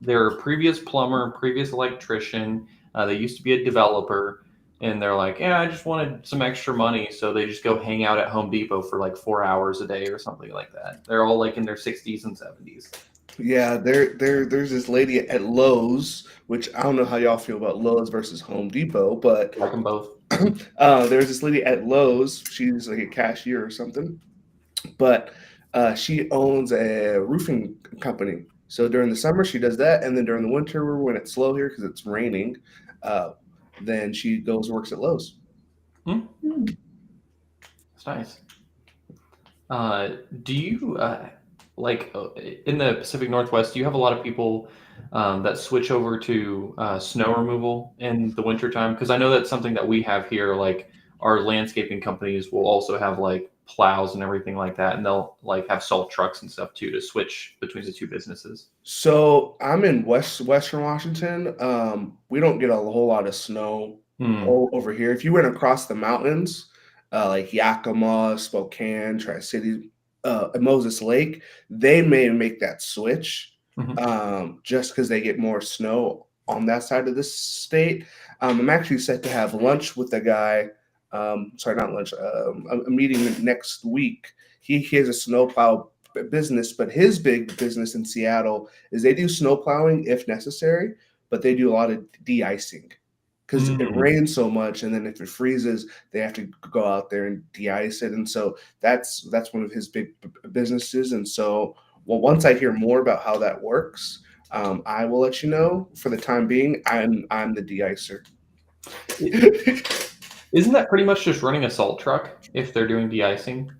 their previous plumber, previous electrician. They used to be a developer, and they're like, yeah, I just wanted some extra money, so they just go hang out at Home Depot for like 4 hours a day or something like that. They're all like in their 60s and 70s. Yeah, there's this lady at Lowe's, which I don't know how y'all feel about Lowe's versus Home Depot, but Like them both. there's this lady at Lowe's. She's like a cashier or something, but she owns a roofing company. So during the summer, she does that, and then during the winter, when it's slow here because it's raining, then she goes and works at Lowe's. It's nice. Do you in the Pacific Northwest? Do you have a lot of people that switch over to snow removal in the wintertime? Because I know that's something that we have here. Like our landscaping companies will also have like plows and everything like that, and they'll like have salt trucks and stuff too to switch between the two businesses. So I'm in Western Washington. We don't get a whole lot of snow over here. If you went across the mountains, like Yakima, Spokane, Tri-City, and Moses Lake, they may make that switch just because they get more snow on that side of the state. I'm actually set to have lunch with a guy. Sorry, not lunch. A meeting next week. He has a snowplow business, but his big business in Seattle is they do snow plowing if necessary, but they do a lot of de-icing because it rains so much, and then if it freezes, they have to go out there and de-ice it, and so that's one of his big businesses. And so, well, once I hear more about how that works, I will let you know. For the time being, I'm the de-icer. Isn't that pretty much just running a salt truck if they're doing de-icing?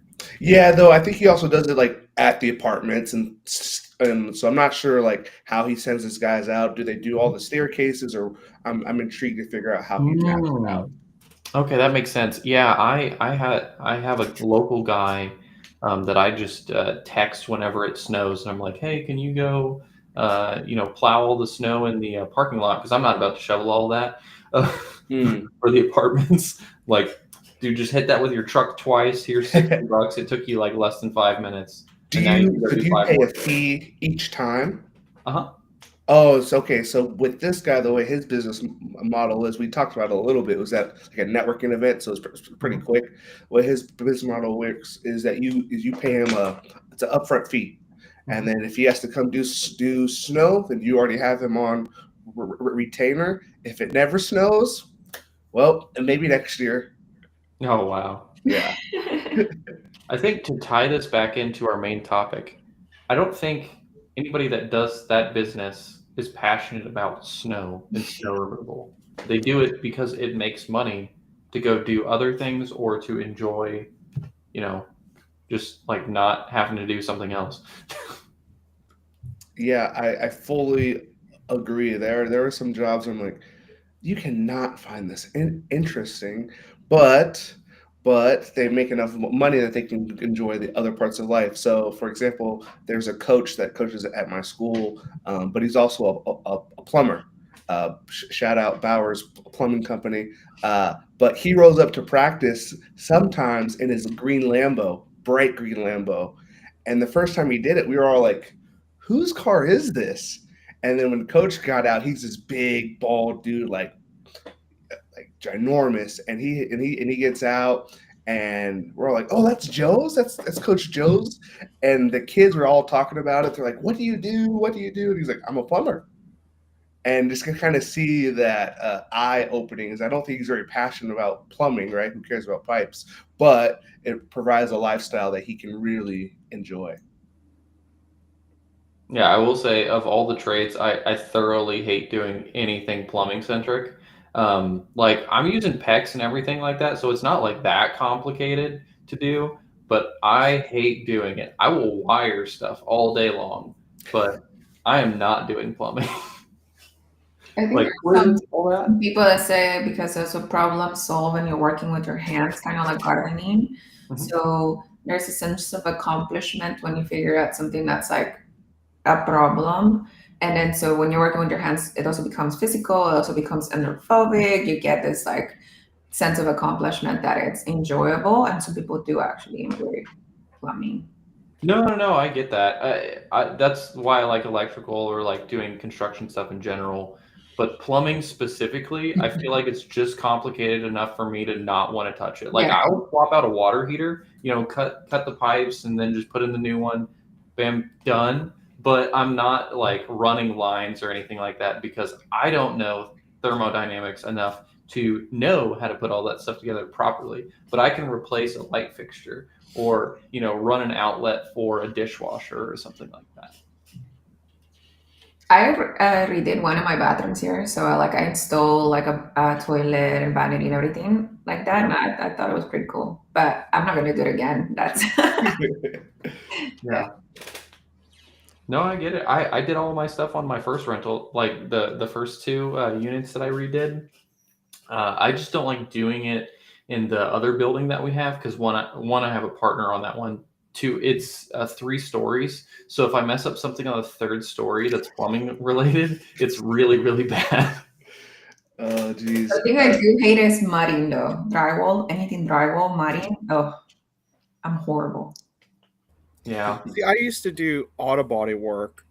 Yeah, though I think he also does it like at the apartments, and so I'm not sure like how he sends his guys out. Do they do all the staircases, or I'm intrigued to figure out how he maps it out. Okay, that makes sense. Yeah, I have a local guy that I just text whenever it snows, and I'm like, hey, can you go plow all the snow in the parking lot, because I'm not about to shovel all that for the apartments. Like, dude, just hit that with your truck twice. Here's $60. It took you like less than 5 minutes. Do you pay a fee each time? Oh, it's okay. So with this guy, the way his business model is, we talked about it a little bit, was that like a networking event, so it's pretty quick. What his business model works is that you pay him it's an upfront fee, and then if he has to come do snow, then you already have him on retainer. If it never snows, well, and maybe next year. Oh, wow. Yeah. I think to tie this back into our main topic, I don't think anybody that does that business is passionate about snow and snow removal. They do it because it makes money to go do other things or to enjoy, just like not having to do something else. Yeah, I fully agree. There are some jobs I'm like, you cannot find this interesting, but they make enough money that they can enjoy the other parts of life. So, for example, there's a coach that coaches at my school, but he's also a plumber. Shout out Bowers Plumbing Company. But he rolls up to practice sometimes in his green Lambo, bright green Lambo. And the first time he did it, we were all like, whose car is this? And then when coach got out, he's this big, bald dude, like ginormous, and he gets out, and we're all like, oh, that's Joe's, that's Coach Joe's. And the kids were all talking about it. They're like, what do you do, and he's like, I'm a plumber. And just can kind of see that eye opening is, I don't think he's very passionate about plumbing, right? Who cares about pipes? But it provides a lifestyle that he can really enjoy. Yeah, I will say, of all the trades, I thoroughly hate doing anything plumbing centric. Like, I'm using PEX and everything like that, so it's not like that complicated to do, but I hate doing it. I will wire stuff all day long, but I am not doing plumbing. I think Like, some people that say because there's a problem solved when you're working with your hands, kind of like gardening. So there's a sense of accomplishment when you figure out something that's like a problem. And then so when you're working with your hands, it also becomes physical, it also becomes endorphobic. You get this like sense of accomplishment that it's enjoyable. And some people do actually enjoy plumbing. No, I get that. That's why I like electrical or like doing construction stuff in general. But plumbing specifically, I feel like it's just complicated enough for me to not want to touch it. Like, Yeah. I would swap out a water heater, cut the pipes and then just put in the new one. Bam, done. But I'm not like running lines or anything like that because I don't know thermodynamics enough to know how to put all that stuff together properly. But I can replace a light fixture or, run an outlet for a dishwasher or something like that. I redid one of my bathrooms here, so I installed like a toilet and vanity and everything like that, and I thought it was pretty cool. But I'm not gonna do it again. That's Yeah. No, I get it. I did all of my stuff on my first rental, like the first two units that I redid. I just don't like doing it in the other building that we have because one I have a partner on that one. Two, it's 3 stories. So if I mess up something on the third story that's plumbing related, it's really really bad. Oh, geez. the thing I do hate is mudding though. Drywall, anything drywall, mudding. Oh, I'm horrible. Yeah. See, I used to do auto body work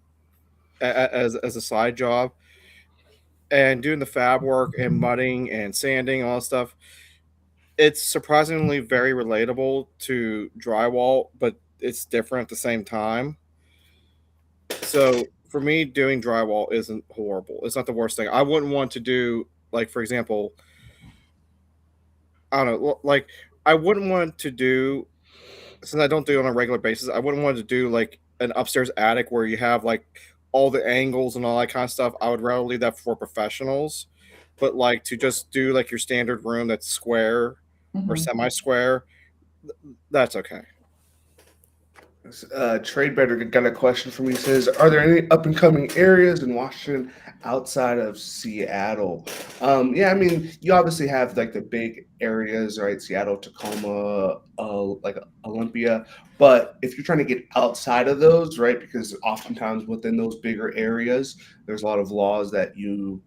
as a side job, and doing the fab work and mudding and sanding all that stuff. It's surprisingly very relatable to drywall, but it's different at the same time. So for me, doing drywall isn't horrible. It's not the worst thing. I wouldn't want to do, like, for example, I don't know, like I wouldn't want to do, since I don't do it on a regular basis. I wouldn't want to do like an upstairs attic where you have like all the angles and all that kind of stuff. I would rather leave that for professionals. But like to just do like your standard room that's square or Mhm. semi-square, that's okay. Trade Better got a question for me. He says, "Are there any up and coming areas in Washington outside of Seattle?" Yeah, I mean, you obviously have like the big areas, right? Seattle, Tacoma, like Olympia. But if you're trying to get outside of those, right? Because oftentimes within those bigger areas, there's a lot of laws that you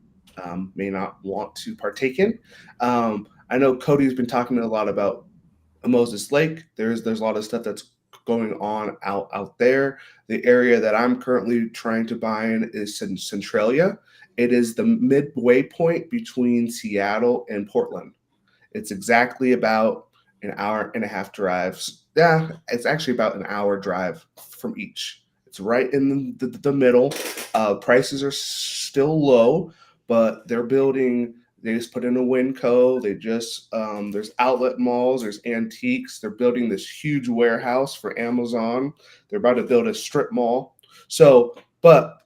may not want to partake in. I know Cody's been talking a lot about Moses Lake. There's a lot of stuff that's going on out there. The area that I'm currently trying to buy in is Centralia. It is the midway point between Seattle and Portland. It's exactly about an hour and a half drives. Yeah, it's actually about an hour drive from each. It's right in the middle. Prices are still low, but they're building. They just put in a Winco. They just there's outlet malls. There's antiques. They're building this huge warehouse for Amazon. They're about to build a strip mall. So, but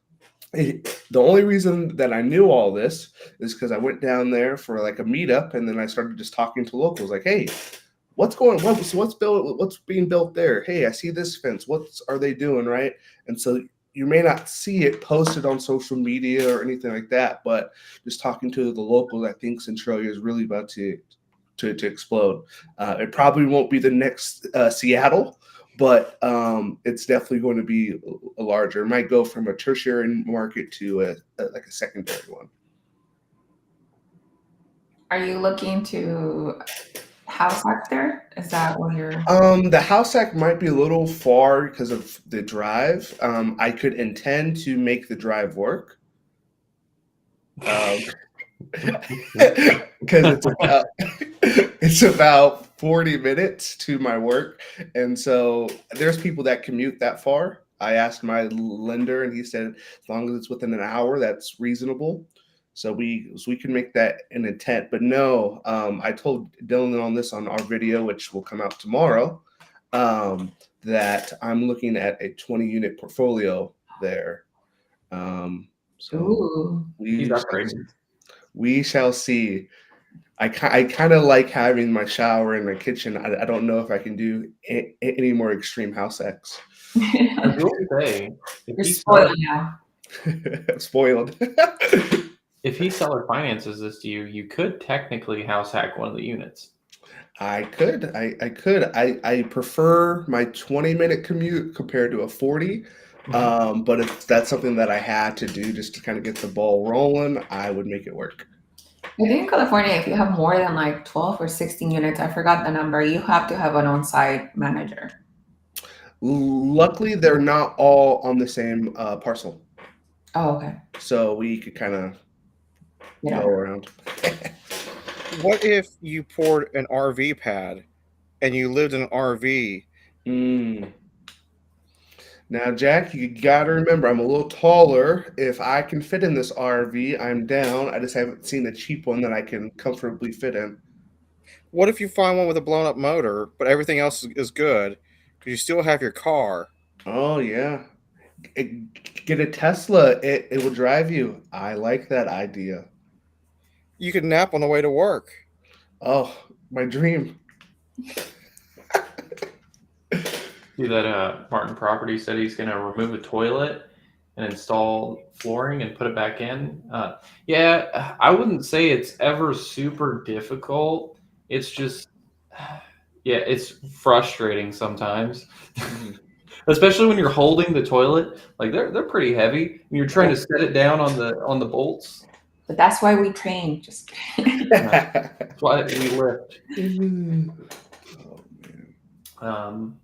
the only reason that I knew all this is because I went down there for like a meetup, and then I started just talking to locals, like, "Hey, what's being built there? Hey, I see this fence. What are they doing, right?" And so you may not see it posted on social media or anything like that, but just talking to the locals, I think Centralia is really about to explode. It probably won't be the next Seattle, but it's definitely going to be a larger. It might go from a tertiary market to like a secondary one. Are you looking to house hack there? Is that what you're? The house hack might be a little far because of the drive. I could intend to make the drive work. Because it's about 40 minutes to my work, and so there's people that commute that far. I asked my lender, and he said as long as it's within an hour, that's reasonable. So we can make that an intent. But no, I told Dylan on this on our video, which will come out tomorrow, that I'm looking at a 20 unit portfolio there. So Ooh. He's upgrading. we shall see. I kind of like having my shower in my kitchen. I don't know if I can do any more extreme house hacks. I will say, if You're he spoiled now. Spoiled. if he seller finances this to you, you could technically house hack one of the units. I could. I could. I prefer my 20-minute commute compared to a 40. But if that's something that I had to do just to kind of get the ball rolling, I would make it work. I think in California, if you have more than like 12 or 16 units, I forgot the number, you have to have an on-site manager. Luckily, they're not all on the same parcel, Oh, okay. so we could kind of Yeah. go around. What if you poured an RV pad and you lived in an RV? Now, Jack, you got to remember, I'm a little taller. If I can fit in this RV, I'm down. I just haven't seen a cheap one that I can comfortably fit in. What if you find one with a blown up motor, but everything else is good? Because you still have your car. Oh, yeah. Get a Tesla. It will drive you. I like that idea. You could nap on the way to work. Oh, my dream. See that Martin Property said he's going to remove a toilet and install flooring and put it back in. Yeah, I wouldn't say it's ever super difficult. It's just, yeah, it's frustrating sometimes, especially when you're holding the toilet. Like they're pretty heavy, and you're trying to set it down on the bolts. But that's why we train. Just kidding. That's why we lift. Oh, man.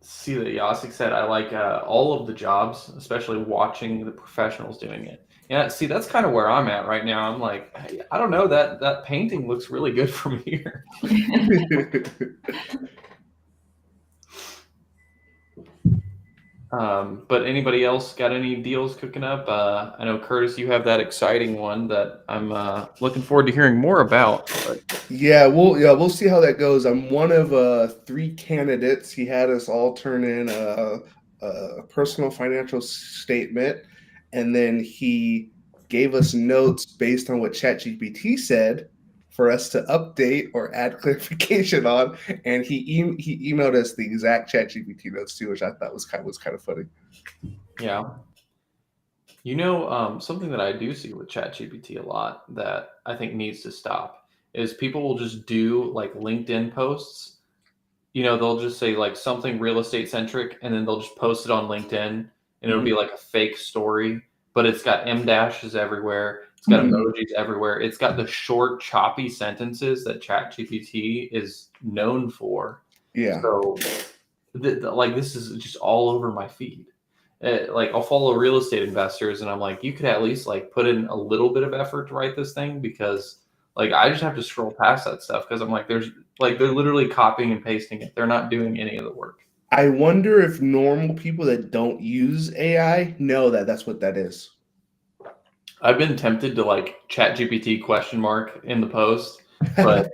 See that Yasik said, I like all of the jobs, especially watching the professionals doing it. Yeah, see, that's kind of where I'm at right now. I'm like, hey, I don't know, that painting looks really good from here. But anybody else got any deals cooking up? I know, Curtis, you have that exciting one that I'm looking forward to hearing more about. But We'll see how that goes. I'm one of 3 candidates. He had us all turn in a personal financial statement, and then he gave us notes based on what ChatGPT said for us to update or add clarification on. And he emailed us the exact ChatGPT notes too, which I thought was kind of funny. yeah. You know, something that I do see with ChatGPT a lot that I think needs to stop is people will just do like LinkedIn posts. You know, they'll just say like something real estate centric, and then they'll just post it on LinkedIn, and it'll be like a fake story, but it's got M dashes everywhere. It's got emojis everywhere. It's got the short, choppy sentences that ChatGPT is known for. Yeah. So, like, this is just all over my feed. Like, I'll follow real estate investors, and I'm like, you could at least like put in a little bit of effort to write this thing, because like I just have to scroll past that stuff because I'm like, they're literally copying and pasting it. They're not doing any of the work. I wonder if normal people that don't use AI know that that's what that is. I've been tempted to like ChatGPT question mark in the post, but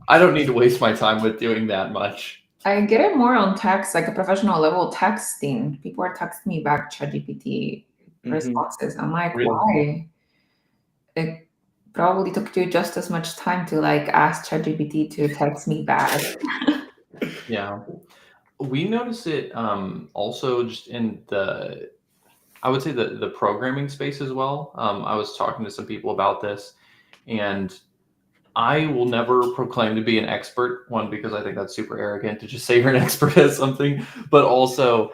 I don't need to waste my time with doing that much. I get it more on text, like a professional level texting. People are texting me back ChatGPT responses. I'm like, Really? why? It probably took you just as much time to like ask ChatGPT to text me back. Yeah. We notice it also just in the, I would say the programming space as well. I was talking to some people about this, and I will never proclaim to be an expert, one, because I think that's super arrogant to just say you're an expert at something, but also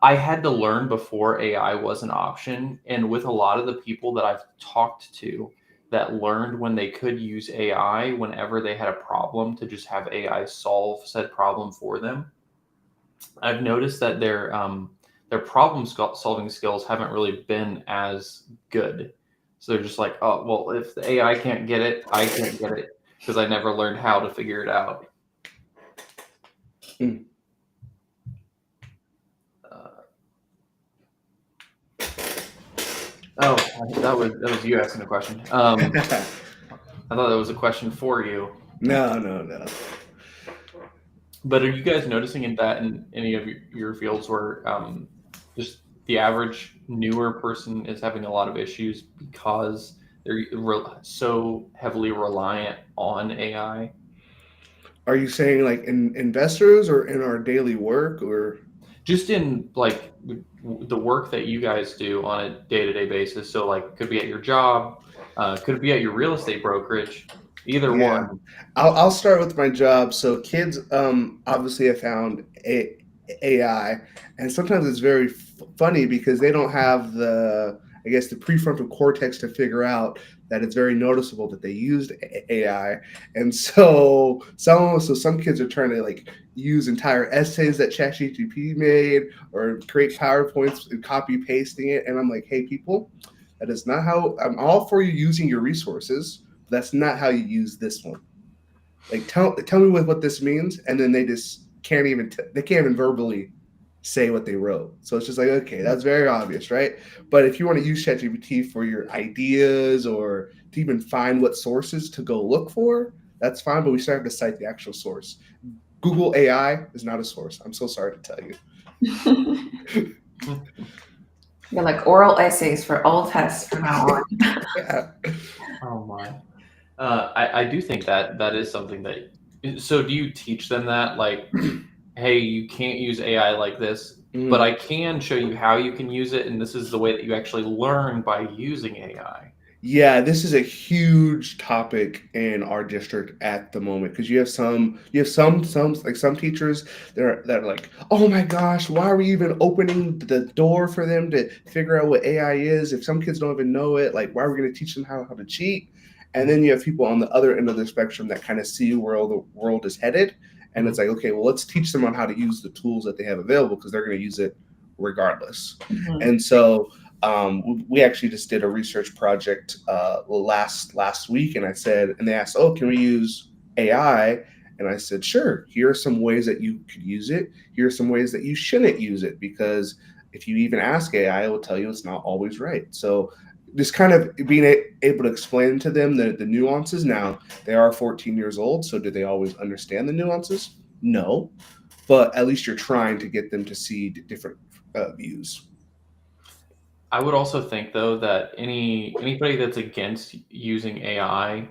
I had to learn before AI was an option. And with a lot of the people that I've talked to that learned when they could use AI whenever they had a problem to just have AI solve said problem for them, I've noticed that their problem solving skills haven't really been as good. So they're just like, oh, well, if the AI can't get it, I can't get it because I never learned how to figure it out. Oh, that was you asking a question. I thought that was a question for you. No. But are you guys noticing in any of your fields where just the average newer person is having a lot of issues because they're so heavily reliant on AI? Are you saying like in investors or in our daily work, or just in like the work that you guys do on a day-to-day basis? So like it could be at your job, could be at your real estate brokerage, either one. I'll start with my job. So kids obviously have found AI, and sometimes it's very funny because they don't have the prefrontal cortex to figure out that it's very noticeable that they used AI. And so some kids are trying to like use entire essays that ChatGPT made or create PowerPoints and copy pasting it. And I'm like, hey, people, that is not how. I'm all for you using your resources. But that's not how you use this one. Like, tell me what this means, and then they just can't even verbally say what they wrote. So it's just like, okay, that's very obvious, right? But if you want to use ChatGPT for your ideas or to even find what sources to go look for, that's fine. But we still have to cite the actual source. Google AI is not a source. I'm so sorry to tell you. Yeah, like oral essays for all tests from now on. Yeah. Oh my. I do think that is something that. So do you teach them that, like, hey, you can't use AI like this, but I can show you how you can use it, and this is the way that you actually learn by using AI. Yeah, this is a huge topic in our district at the moment because you have some like some teachers that are like, oh my gosh, why are we even opening the door for them to figure out what AI is? If some kids don't even know it, like why are we going to teach them how to cheat? And then you have people on the other end of the spectrum that kind of see where the world is headed, and it's like, okay, well, let's teach them on how to use the tools that they have available because they're going to use it regardless. Mhm. And so we actually just did a research project last week, and they asked, "Oh, can we use AI?" And I said, "Sure. Here are some ways that you could use it. Here are some ways that you shouldn't use it because if you even ask AI, it will tell you it's not always right." So just kind of being able to explain to them the nuances. Now they are 14 years old, so do they always understand the nuances? No, but at least you're trying to get them to see different views. I would also think though that anybody that's against using AI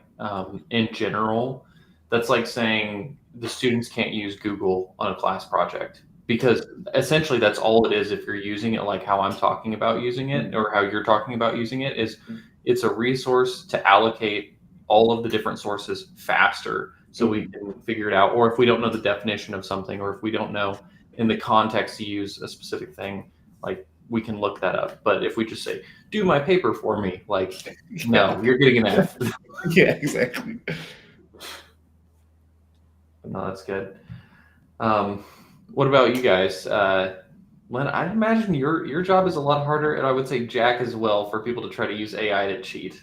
in general, that's like saying the students can't use Google on a class project because essentially that's all it is. If you're using it like how I'm talking about using it or how you're talking about using it, is it's a resource to allocate all of the different sources faster so we can figure it out. Or if we don't know the definition of something, or if we don't know in the context to use a specific thing, like we can look that up. But if we just say, do my paper for me, like, no, you're getting an F. Yeah, exactly. No, that's good. What about you guys? Len, I imagine your job is a lot harder, and I would say Jack as well, for people to try to use AI to cheat.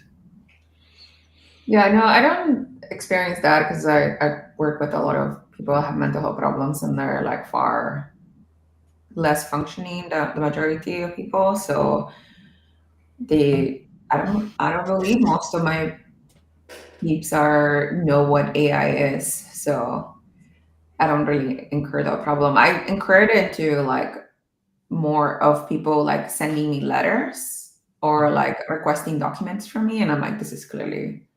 Yeah, no, I don't experience that because I work with a lot of people who have mental health problems and they're like far less functioning than the majority of people. So I don't believe most of my peeps know what AI is. So I don't really incur that problem. I incurred it to like more of people like sending me letters or like requesting documents from me, and I'm like, this is clearly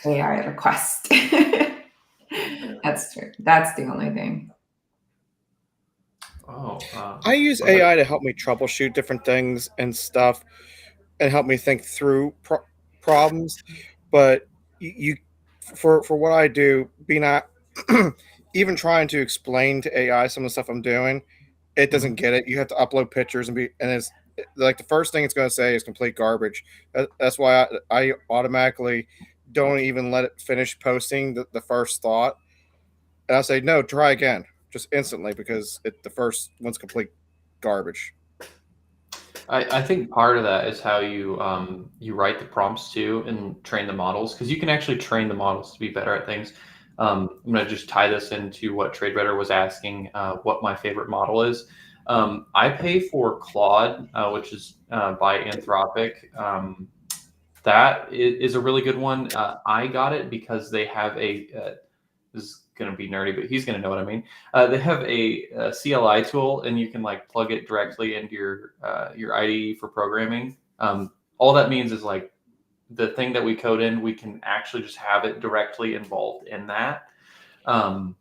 AI request. That's true. That's the only thing. Oh, I use what about- AI to help me troubleshoot different things and stuff, and help me think through problems. But for what I do, being not even trying to explain to AI some of the stuff I'm doing, it doesn't get it. You have to upload pictures and it's like the first thing it's going to say is complete garbage. That's why I automatically don't even let it finish posting the first thought, and I say no, try again, just instantly, because the first one's complete garbage. I think part of that is how you write the prompts too and train the models, because you can actually train the models to be better at things. I'm going to just tie this into what TradeRedder was asking, what my favorite model is. I pay for Claude, which is by Anthropic. That is a really good one. I got it because they have this is going to be nerdy, but he's going to know what I mean. They have a CLI tool, and you can like plug it directly into your IDE for programming. All that means is like the thing that we code in, we can actually just have it directly involved in that. And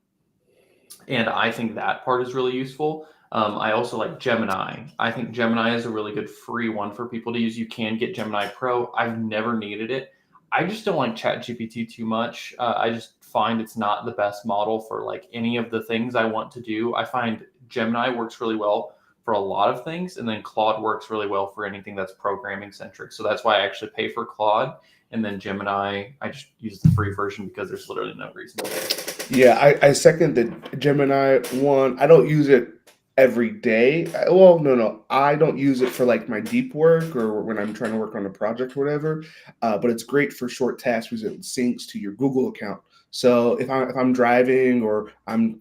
I think that part is really useful. I also like Gemini. I think Gemini is a really good free one for people to use. You can get Gemini Pro. I've never needed it. I just don't like ChatGPT too much. I just find it's not the best model for like any of the things I want to do. I find Gemini works really well for a lot of things, and then Claude works really well for anything that's programming centric. So that's why I actually pay for Claude, and then Gemini, I just use the free version because there's literally no reason to pay. Yeah, I second the Gemini one. I don't use it every day. Well, no, I don't use it for like my deep work or when I'm trying to work on a project or whatever. But it's great for short tasks because it syncs to your Google account. So if I'm driving or I'm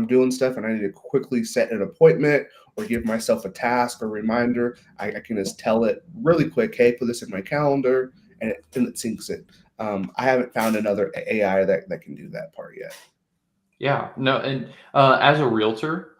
doing stuff and I need to quickly set an appointment or give myself a task or reminder, I can just tell it really quick, hey, put this in my calendar, and it syncs it. I haven't found another AI that can do that part yet. Yeah, no, and as a realtor,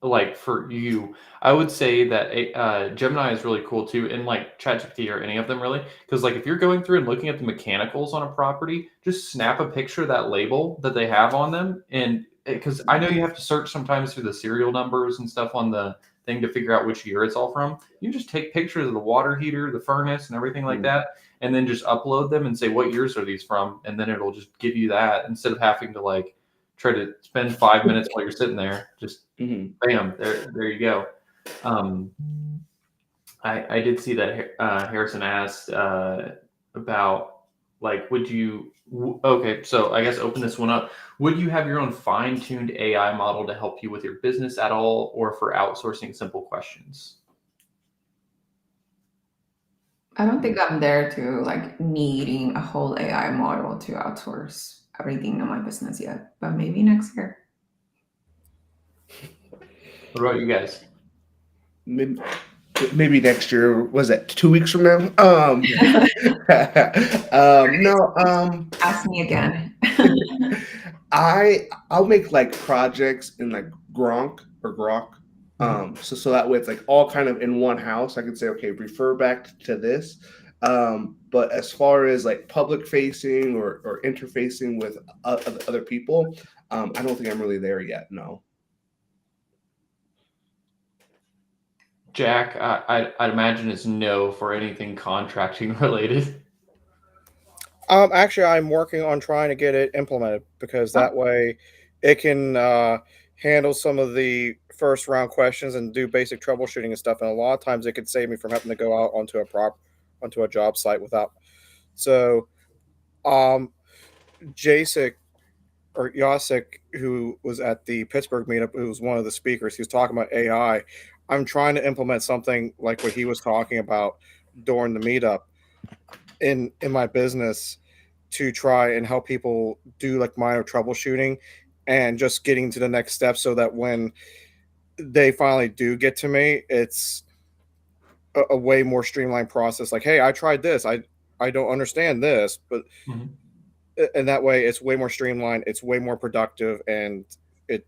like for you, I would say that Gemini is really cool too, and like ChatGPT or any of them really, because like if you're going through and looking at the mechanicals on a property, just snap a picture of that label that they have on them, and because I know you have to search sometimes through the serial numbers and stuff on the thing to figure out which year it's all from. You just take pictures of the water heater, the furnace, and everything like that, and then just upload them and say what years are these from, and then it'll just give you that instead of having to like try to spend 5 minutes while you're sitting there. Just Mhm. bam, there you go. Um, I did see that Harrison asked about like, okay, so I guess open this one up. Would you have your own fine-tuned AI model to help you with your business at all, or for outsourcing simple questions? I don't think I'm there to like needing a whole AI model to outsource everything in my business yet, but maybe next year. What about you guys? Maybe next year. Was that 2 weeks from now? No. Ask me again. I'll make like projects in like Gronk or Grok. So that way it's like all kind of in one house. I can say, okay, refer back to this. But as far as like public facing or interfacing with other people, I don't think I'm really there yet. No. Jack, I'd imagine it's no for anything contracting related. Actually, I'm working on trying to get it implemented because that way it can handle some of the first round questions and do basic troubleshooting and stuff. And a lot of times it could save me from having to go out onto a job site without. So, um, Jacek or Yasek, who was at the Pittsburgh meetup, who was one of the speakers, he was talking about AI. I'm trying to implement something like what he was talking about during the meetup in my business to try and help people do like minor troubleshooting and just getting to the next step so that when they finally do get to me, it's a way more streamlined process. Like, hey, I tried this. I don't understand this, but Mhm. and that way it's way more streamlined, it's way more productive, and it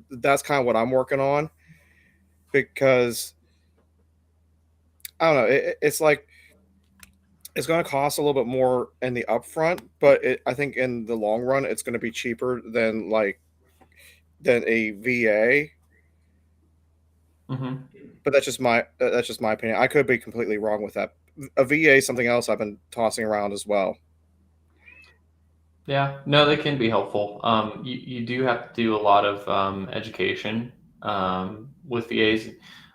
that's kind of what I'm working on because I don't know, it's like it's going to cost a little bit more in the upfront, but I think in the long run it's going to be cheaper than a VA. Mhm. But that's just my opinion. I could be completely wrong with that. A VA is something else I've been tossing around as well. Yeah, no, they can be helpful. You do have to do a lot of education with VAs.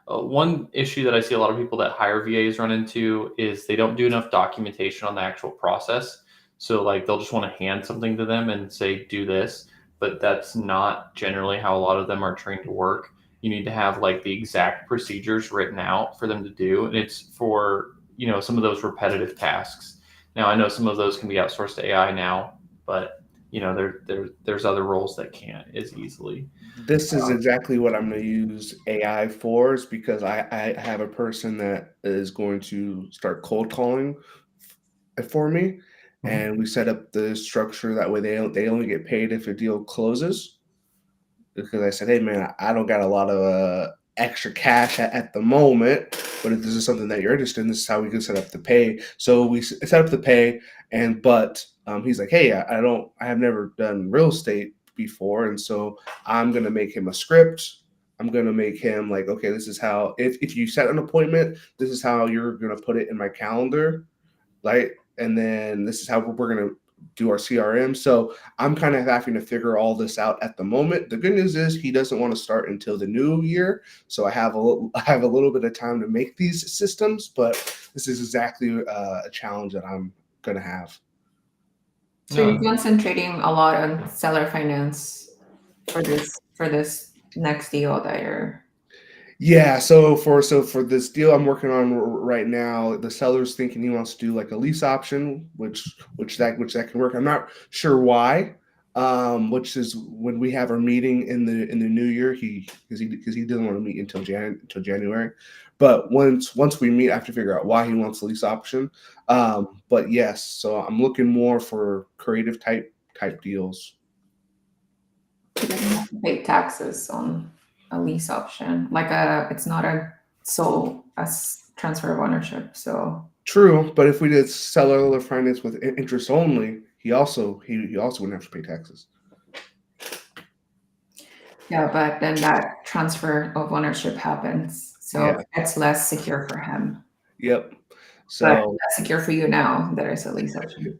One issue that I see a lot of people that hire VAs run into is they don't do enough documentation on the actual process. So, like, they'll just want to hand something to them and say, do this. But that's not generally how a lot of them are trained to work. You need to have like the exact procedures written out for them to do. And it's for, some of those repetitive tasks. Now, I know some of those can be outsourced to AI now, but there's other roles that can't as easily. This is exactly what I'm going to use AI for, is because I have a person that is going to start cold calling for me, Mhm. and we set up the structure that way they only get paid if a deal closes. Because I said, hey man, I don't got a lot of extra cash at the moment, but if this is something that you're interested in, this is how we can set up the pay. So we set up the pay, but he's like, hey, I have never done real estate before, and so I'm gonna make him a script. I'm gonna make him like, okay, this is how if you set an appointment, this is how you're gonna put it in my calendar, right? And then this is how we're going to do our CRM. So I'm kind of having to figure all this out at the moment. The good news is he doesn't want to start until the new year, so I have I have a little bit of time to make these systems. But this is exactly a challenge that I'm going to have. So you're No, concentrating a lot on seller finance for this next deal that you're. Yeah, so for this deal I'm working on right now, the seller's thinking he wants to do like a lease option, which that can work. I'm not sure why. Which is when we have our meeting in the new year. He doesn't want to meet until January, but once we meet, I have to figure out why he wants the lease option. But yes, so I'm looking more for creative type deals. You don't have to pay taxes on a lease option. It's not a sole as transfer of ownership. So True, but if we did cellular finance with interest only, he also wouldn't have to pay taxes. yeah, but then that transfer of ownership happens. So Yeah. it's less secure for him. Yep. But So less secure for you now. There is a lease option.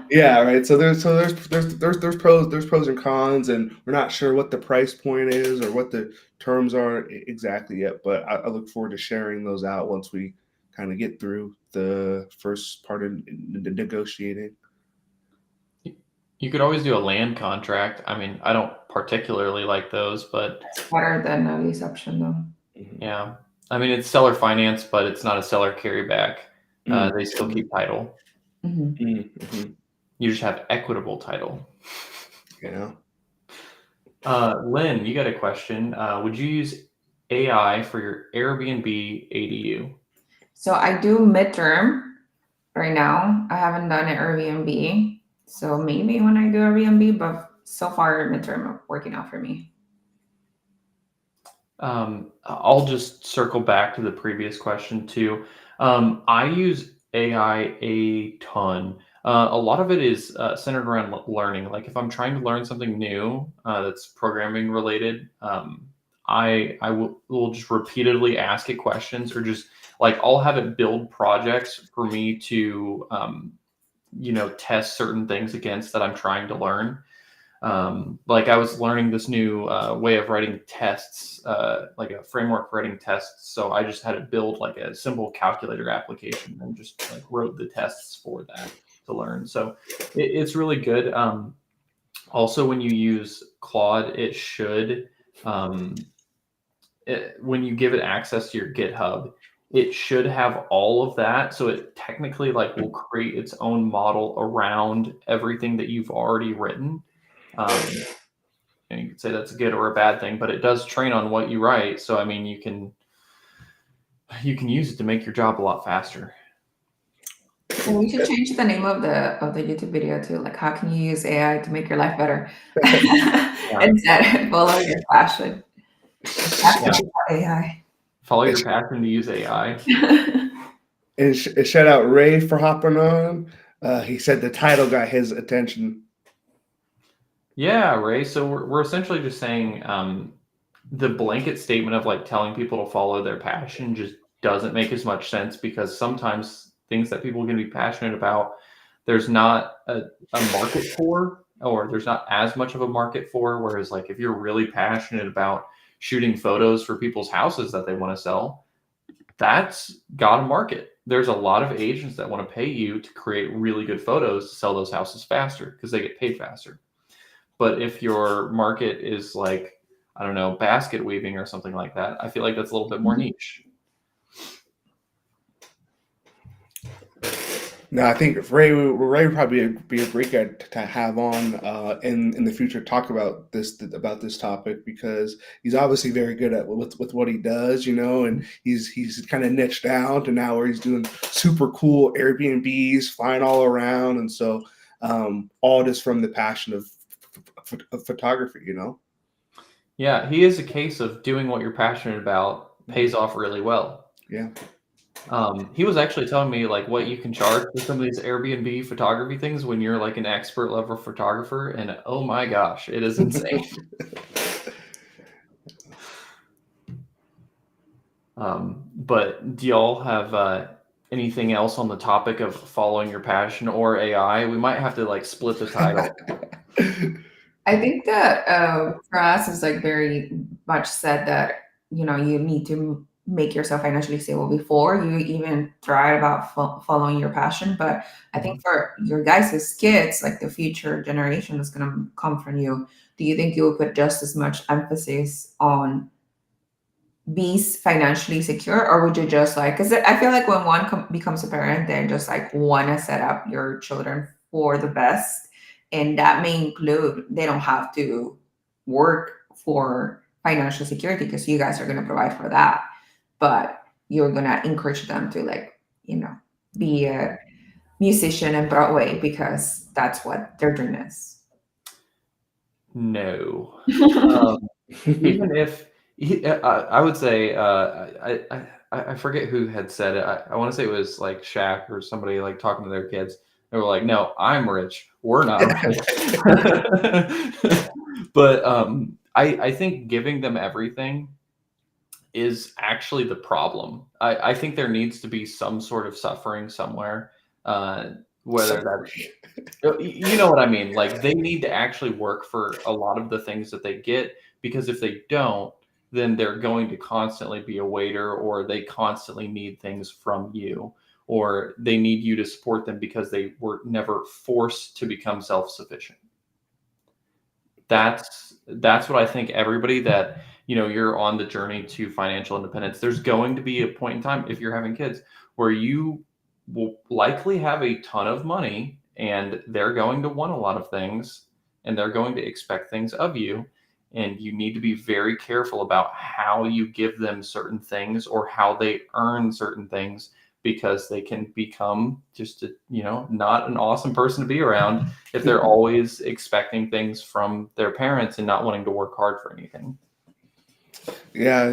yeah, right. So there's pros and cons, and we're not sure what the price point is or what the terms are exactly yet. But I look forward to sharing those out once we kind of get through the first part of the negotiating. You could always do a land contract. I mean, I don't particularly like those, but It's better than a lease option, though. yeah. I mean, it's seller finance, but it's not a seller carryback. They still keep title. Mm-hmm. You just have equitable title. Yeah. Lynn, you got a question. Would you use AI for your Airbnb ADU? So I do midterm right now. I haven't done an Airbnb. So maybe when I do Airbnb, but so far midterm working out for me. I'll just circle back to the previous question too. I use AI a ton. A lot of it is centered around learning. Like if I'm trying to learn something new that's programming related, I will just repeatedly ask it questions, or just like I'll have it build projects for me to test certain things against that I'm trying to learn. Like I was learning this new way of writing tests, like a framework for writing tests. So I just had to build like a simple calculator application and just like wrote the tests for that to learn. So it's really good. Also, when you use Claude, it should, when you give it access to your GitHub, it should have all of that. So it technically like will create its own model around everything that you've already written. And you could say that's a good or a bad thing, but it does train on what you write. So I mean, you can use it to make your job a lot faster. So we should change the name of the YouTube video to like, how can you use AI to make your life better? Instead, follow your passion. AI. Follow your passion to use AI. And shout out Ray for hopping on. He said the title got his attention. Yeah, Ray. So we're essentially just saying the blanket statement of like telling people to follow their passion just doesn't make as much sense, because sometimes things that people can be passionate about, there's not a market for, or there's not as much of a market for. Whereas like if you're really passionate about shooting photos for people's houses that they want to sell, that's got a market. There's a lot of agents that want to pay you to create really good photos to sell those houses faster because they get paid faster. But if your market is like, I don't know, basket weaving or something like that, I feel like that's a little bit more niche. No, I think Ray would probably be a great guy to have on in the future to talk about this topic, because he's obviously very good at with what he does, and he's kind of niched down to now where he's doing super cool Airbnbs, flying all around, and so all just from the passion of photography, Yeah, he is a case of doing what you're passionate about pays off really well. Yeah. He was actually telling me like what you can charge for some of these Airbnb photography things when you're like an expert level photographer, and oh my gosh, it is insane. But do y'all have anything else on the topic of following your passion or AI? We might have to like split the title. I think that for us is like very much said that you need to make yourself financially stable before you even try about following your passion. But I think for your guys' kids, like the future generation is going to come from you, do you think you will put just as much emphasis on be financially secure, or would you just like, because I feel like when one becomes a parent, they just like want to set up your children for the best, and that may include they don't have to work for financial security because you guys are going to provide for that, but you're going to encourage them to like be a musician in Broadway because that's what their dream is. No. Even if I would say, I forget who had said it. I want to say it was like Shaq or somebody like talking to their kids. They were like, "No, I'm rich. We're not rich." But I think giving them everything is actually the problem. I think there needs to be some sort of suffering somewhere, whether that's you know what I mean. Like they need to actually work for a lot of the things that they get, because if they don't, then they're going to constantly be a waiter, or they constantly need things from you, or they need you to support them because they were never forced to become self-sufficient. That's what I think. Everybody that, you're on the journey to financial independence, there's going to be a point in time, if you're having kids, where you will likely have a ton of money and they're going to want a lot of things and they're going to expect things of you, and you need to be very careful about how you give them certain things or how they earn certain things, because they can become just not an awesome person to be around if they're always expecting things from their parents and not wanting to work hard for anything. Yeah,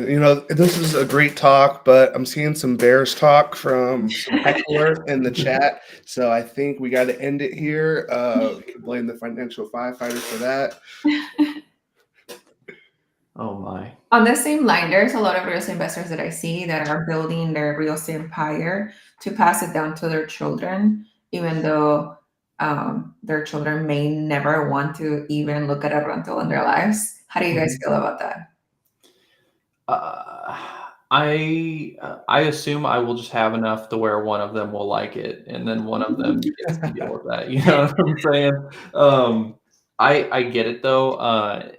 this is a great talk, but I'm seeing some bears talk from some heckler in the chat. So I think we got to end it here. We can blame the financial firefighters for that. Oh my. On the same line, there's a lot of real estate investors that I see that are building their real estate empire to pass it down to their children, even though their children may never want to even look at a rental in their lives. How do you guys feel about that? I assume I will just have enough to where one of them will like it, and then one of them gets to deal with that. You know what I'm saying? I get it though.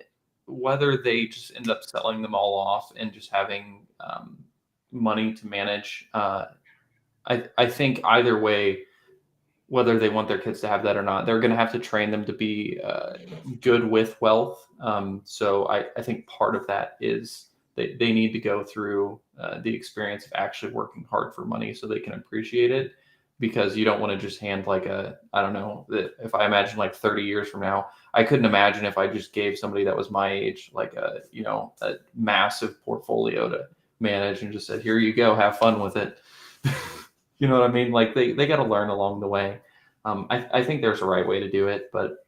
Whether they just end up selling them all off and just having money to manage, I think either way, whether they want their kids to have that or not, they're going to have to train them to be good with wealth. So I think part of that is they need to go through the experience of actually working hard for money so they can appreciate it, because you don't want to just hand like I don't know, if I imagine like 30 years from now, I couldn't imagine if I just gave somebody that was my age like a massive portfolio to manage and just said, here you go, have fun with it. You know what I mean? Like they got to learn along the way. I think there's a right way to do it, but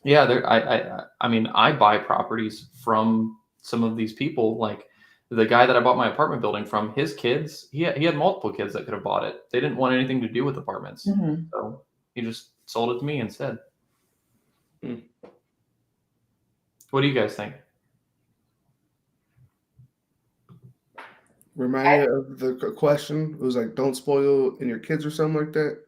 yeah, I mean, I buy properties from some of these people. Like the guy that I bought my apartment building from, his kids, he had multiple kids that could have bought it. They didn't want anything to do with apartments. Mm-hmm. So he just sold it to me instead. What do you guys think? Remind me of the question. It was like, don't spoil in your kids or something like that.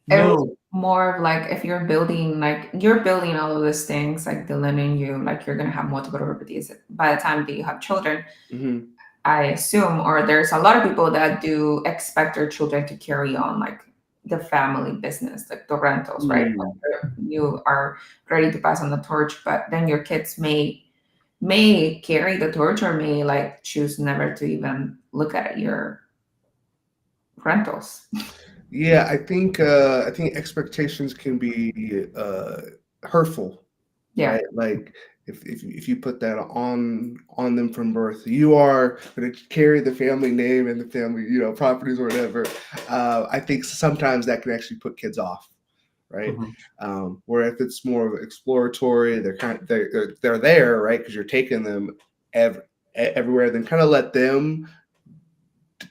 It was more of like, if you're building all of these things, like Dylan and you, like you're gonna have multiple properties by the time that you have children. Mm-hmm. I assume, or there's a lot of people that do expect their children to carry on like the family business, like the rentals, right? Like you are ready to pass on the torch, but then your kids may carry the torch or may like choose never to even look at your rentals. Yeah, I think expectations can be hurtful. Yeah. Right? Like if you put that on them from birth, you are going to carry the family name and the family, properties or whatever. I think sometimes that can actually put kids off, right? Mm-hmm. Where if it's more of exploratory, they're there, right? Because you're taking them everywhere. Then kind of let them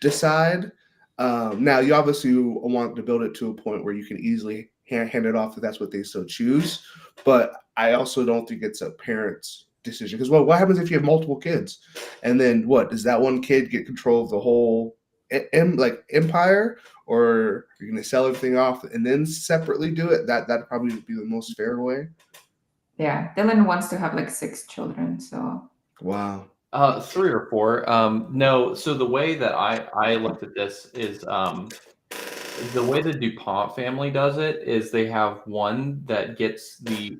decide. Now, you obviously want to build it to a point where you can easily hand it off if that's what they so choose. But I also don't think it's a parent's decision, because what happens if you have multiple kids, and then what does that one kid get control of the whole empire, or are you going to sell everything off and then separately do it? That'd probably be the most fair way. Yeah, Dylan wants to have like 6 children, so wow. 3 or 4. No, so the way that I looked at this is the way the DuPont family does it is they have one that gets they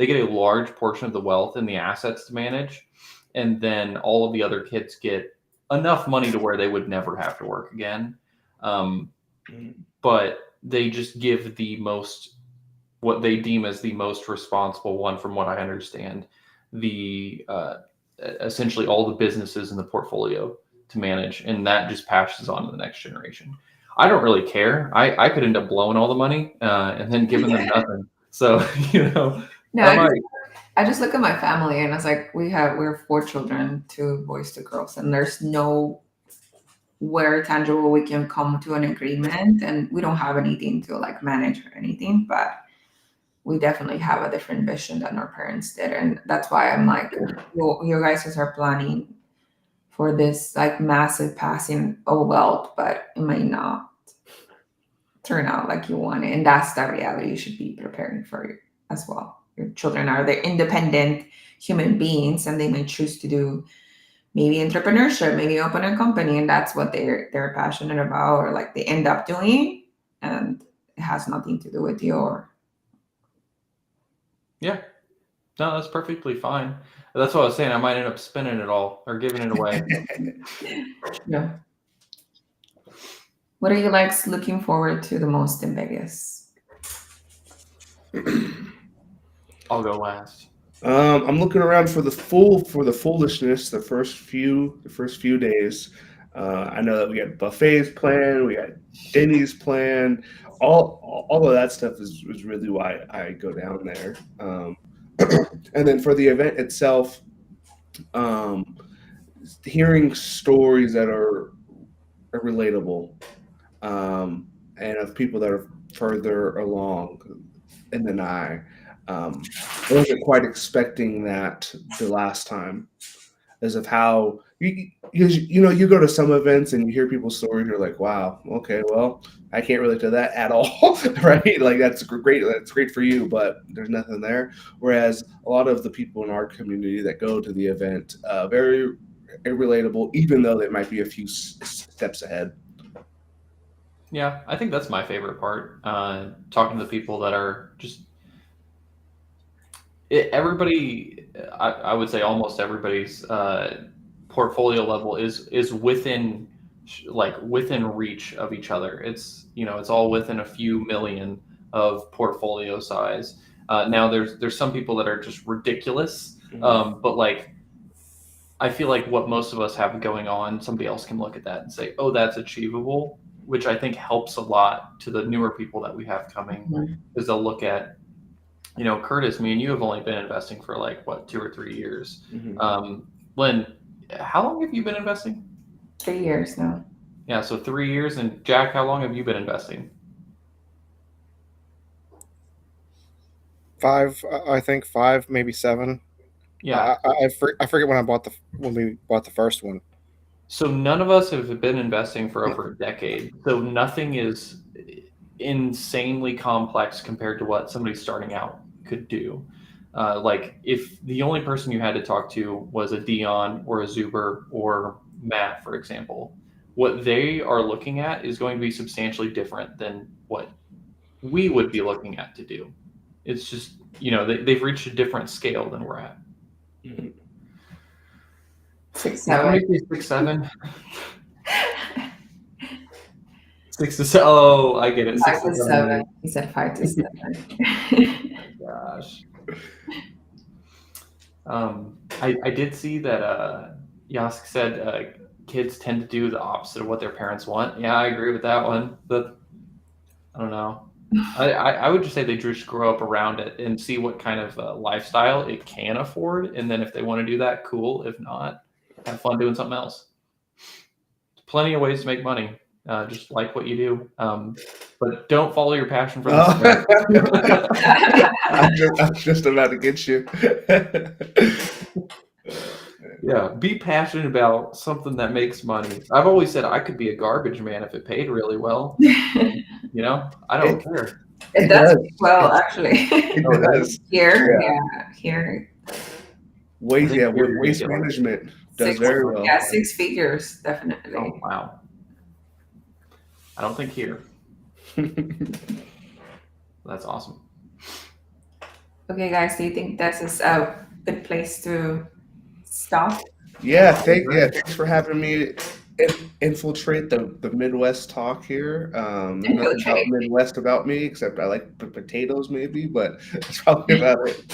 get a large portion of the wealth and the assets to manage, and then all of the other kids get enough money to where they would never have to work again. But they just give the most what they deem as the most responsible one, from what I understand, the essentially all the businesses in the portfolio to manage, and that just passes on to the next generation. I don't really care. I could end up blowing all the money and then giving them nothing. So No, I might. I just look at my family and it's like we're 4 children, 2 boys, 2 girls, and there's no where tangible we can come to an agreement, and we don't have anything to like manage or anything, but we definitely have a different vision than our parents did, and that's why I'm like, you guys are planning for this like massive passing of wealth, but it might not turn out like you want it, and that's the reality you should be preparing for as well. Your children are they're independent human beings, and they may choose to do maybe entrepreneurship, maybe open a company, and that's what they're passionate about, or like they end up doing, and it has nothing to do with your. Yeah, no, that's perfectly fine. That's what I was saying. I might end up spending it all or giving it away. Yeah. What are you like looking forward to the most in Vegas? I'll go last. I'm looking around for the foolishness. The first few days. I know that we got buffets planned. We got Denny's planned. All of that stuff is really why I go down there. And then for the event itself, hearing stories that are relatable, and of people that are further along than I. I wasn't quite expecting that the last time, as of how you go to some events and you hear people's stories. You're like, wow, okay, well, I can't relate to that at all, right? Like that's great for you, but there's nothing there. Whereas a lot of the people in our community that go to the event, very relatable, even though they might be a few steps ahead. Yeah, I think that's my favorite part. Talking to the people that are just everybody. I would say almost everybody's portfolio level is within within reach of each other. It's it's all within a few million of portfolio size. Now there's some people that are just ridiculous, but like I feel like what most of us have going on, somebody else can look at that and say, oh, that's achievable, which I think helps a lot to the newer people that we have coming, is they'll look at, Curtis, me and you have only been investing for like, what, 2 or 3 years. Lynn, how long have you been investing? 3 years now. Yeah, so 3 years. And Jack, how long have you been investing? 5, I think 5, maybe 7. Yeah. I forget when we bought the first one. So none of us have been investing for over a decade. So nothing is insanely complex compared to what somebody starting out could do. Like if the only person you had to talk to was a Dion or a Zuber or Matt, for example, what they are looking at is going to be substantially different than what we would be looking at to do. It's just, they've reached a different scale than we're at. 6, 7. 6, 7. 6 to 7. Oh, I get it. 5 to 7. He said 5 to 7. Gosh. I did see that Yask said kids tend to do the opposite of what their parents want. Yeah, I agree with that one. But I don't know. I would just say they just grow up around it and see what kind of lifestyle it can afford. And then if they want to do that, cool. If not, have fun doing something else. There's plenty of ways to make money. Just like what you do. But don't follow your passion for this. I'm just about to get you. Yeah, be passionate about something that makes money. I've always said I could be a garbage man if it paid really well. I don't care. It does well, actually. It does. Here. Waste management does very well. Yeah, 6 figures, definitely. Oh, wow. I don't think here. That's awesome. Okay, guys, do you think this is a good place to stop? Yeah, thanks for having me infiltrate the Midwest talk here. Nothing about Infiltrate. Midwest about me, except I like potatoes maybe, but that's probably about it.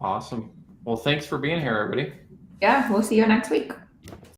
Awesome. Well, thanks for being here, everybody. Yeah, we'll see you next week.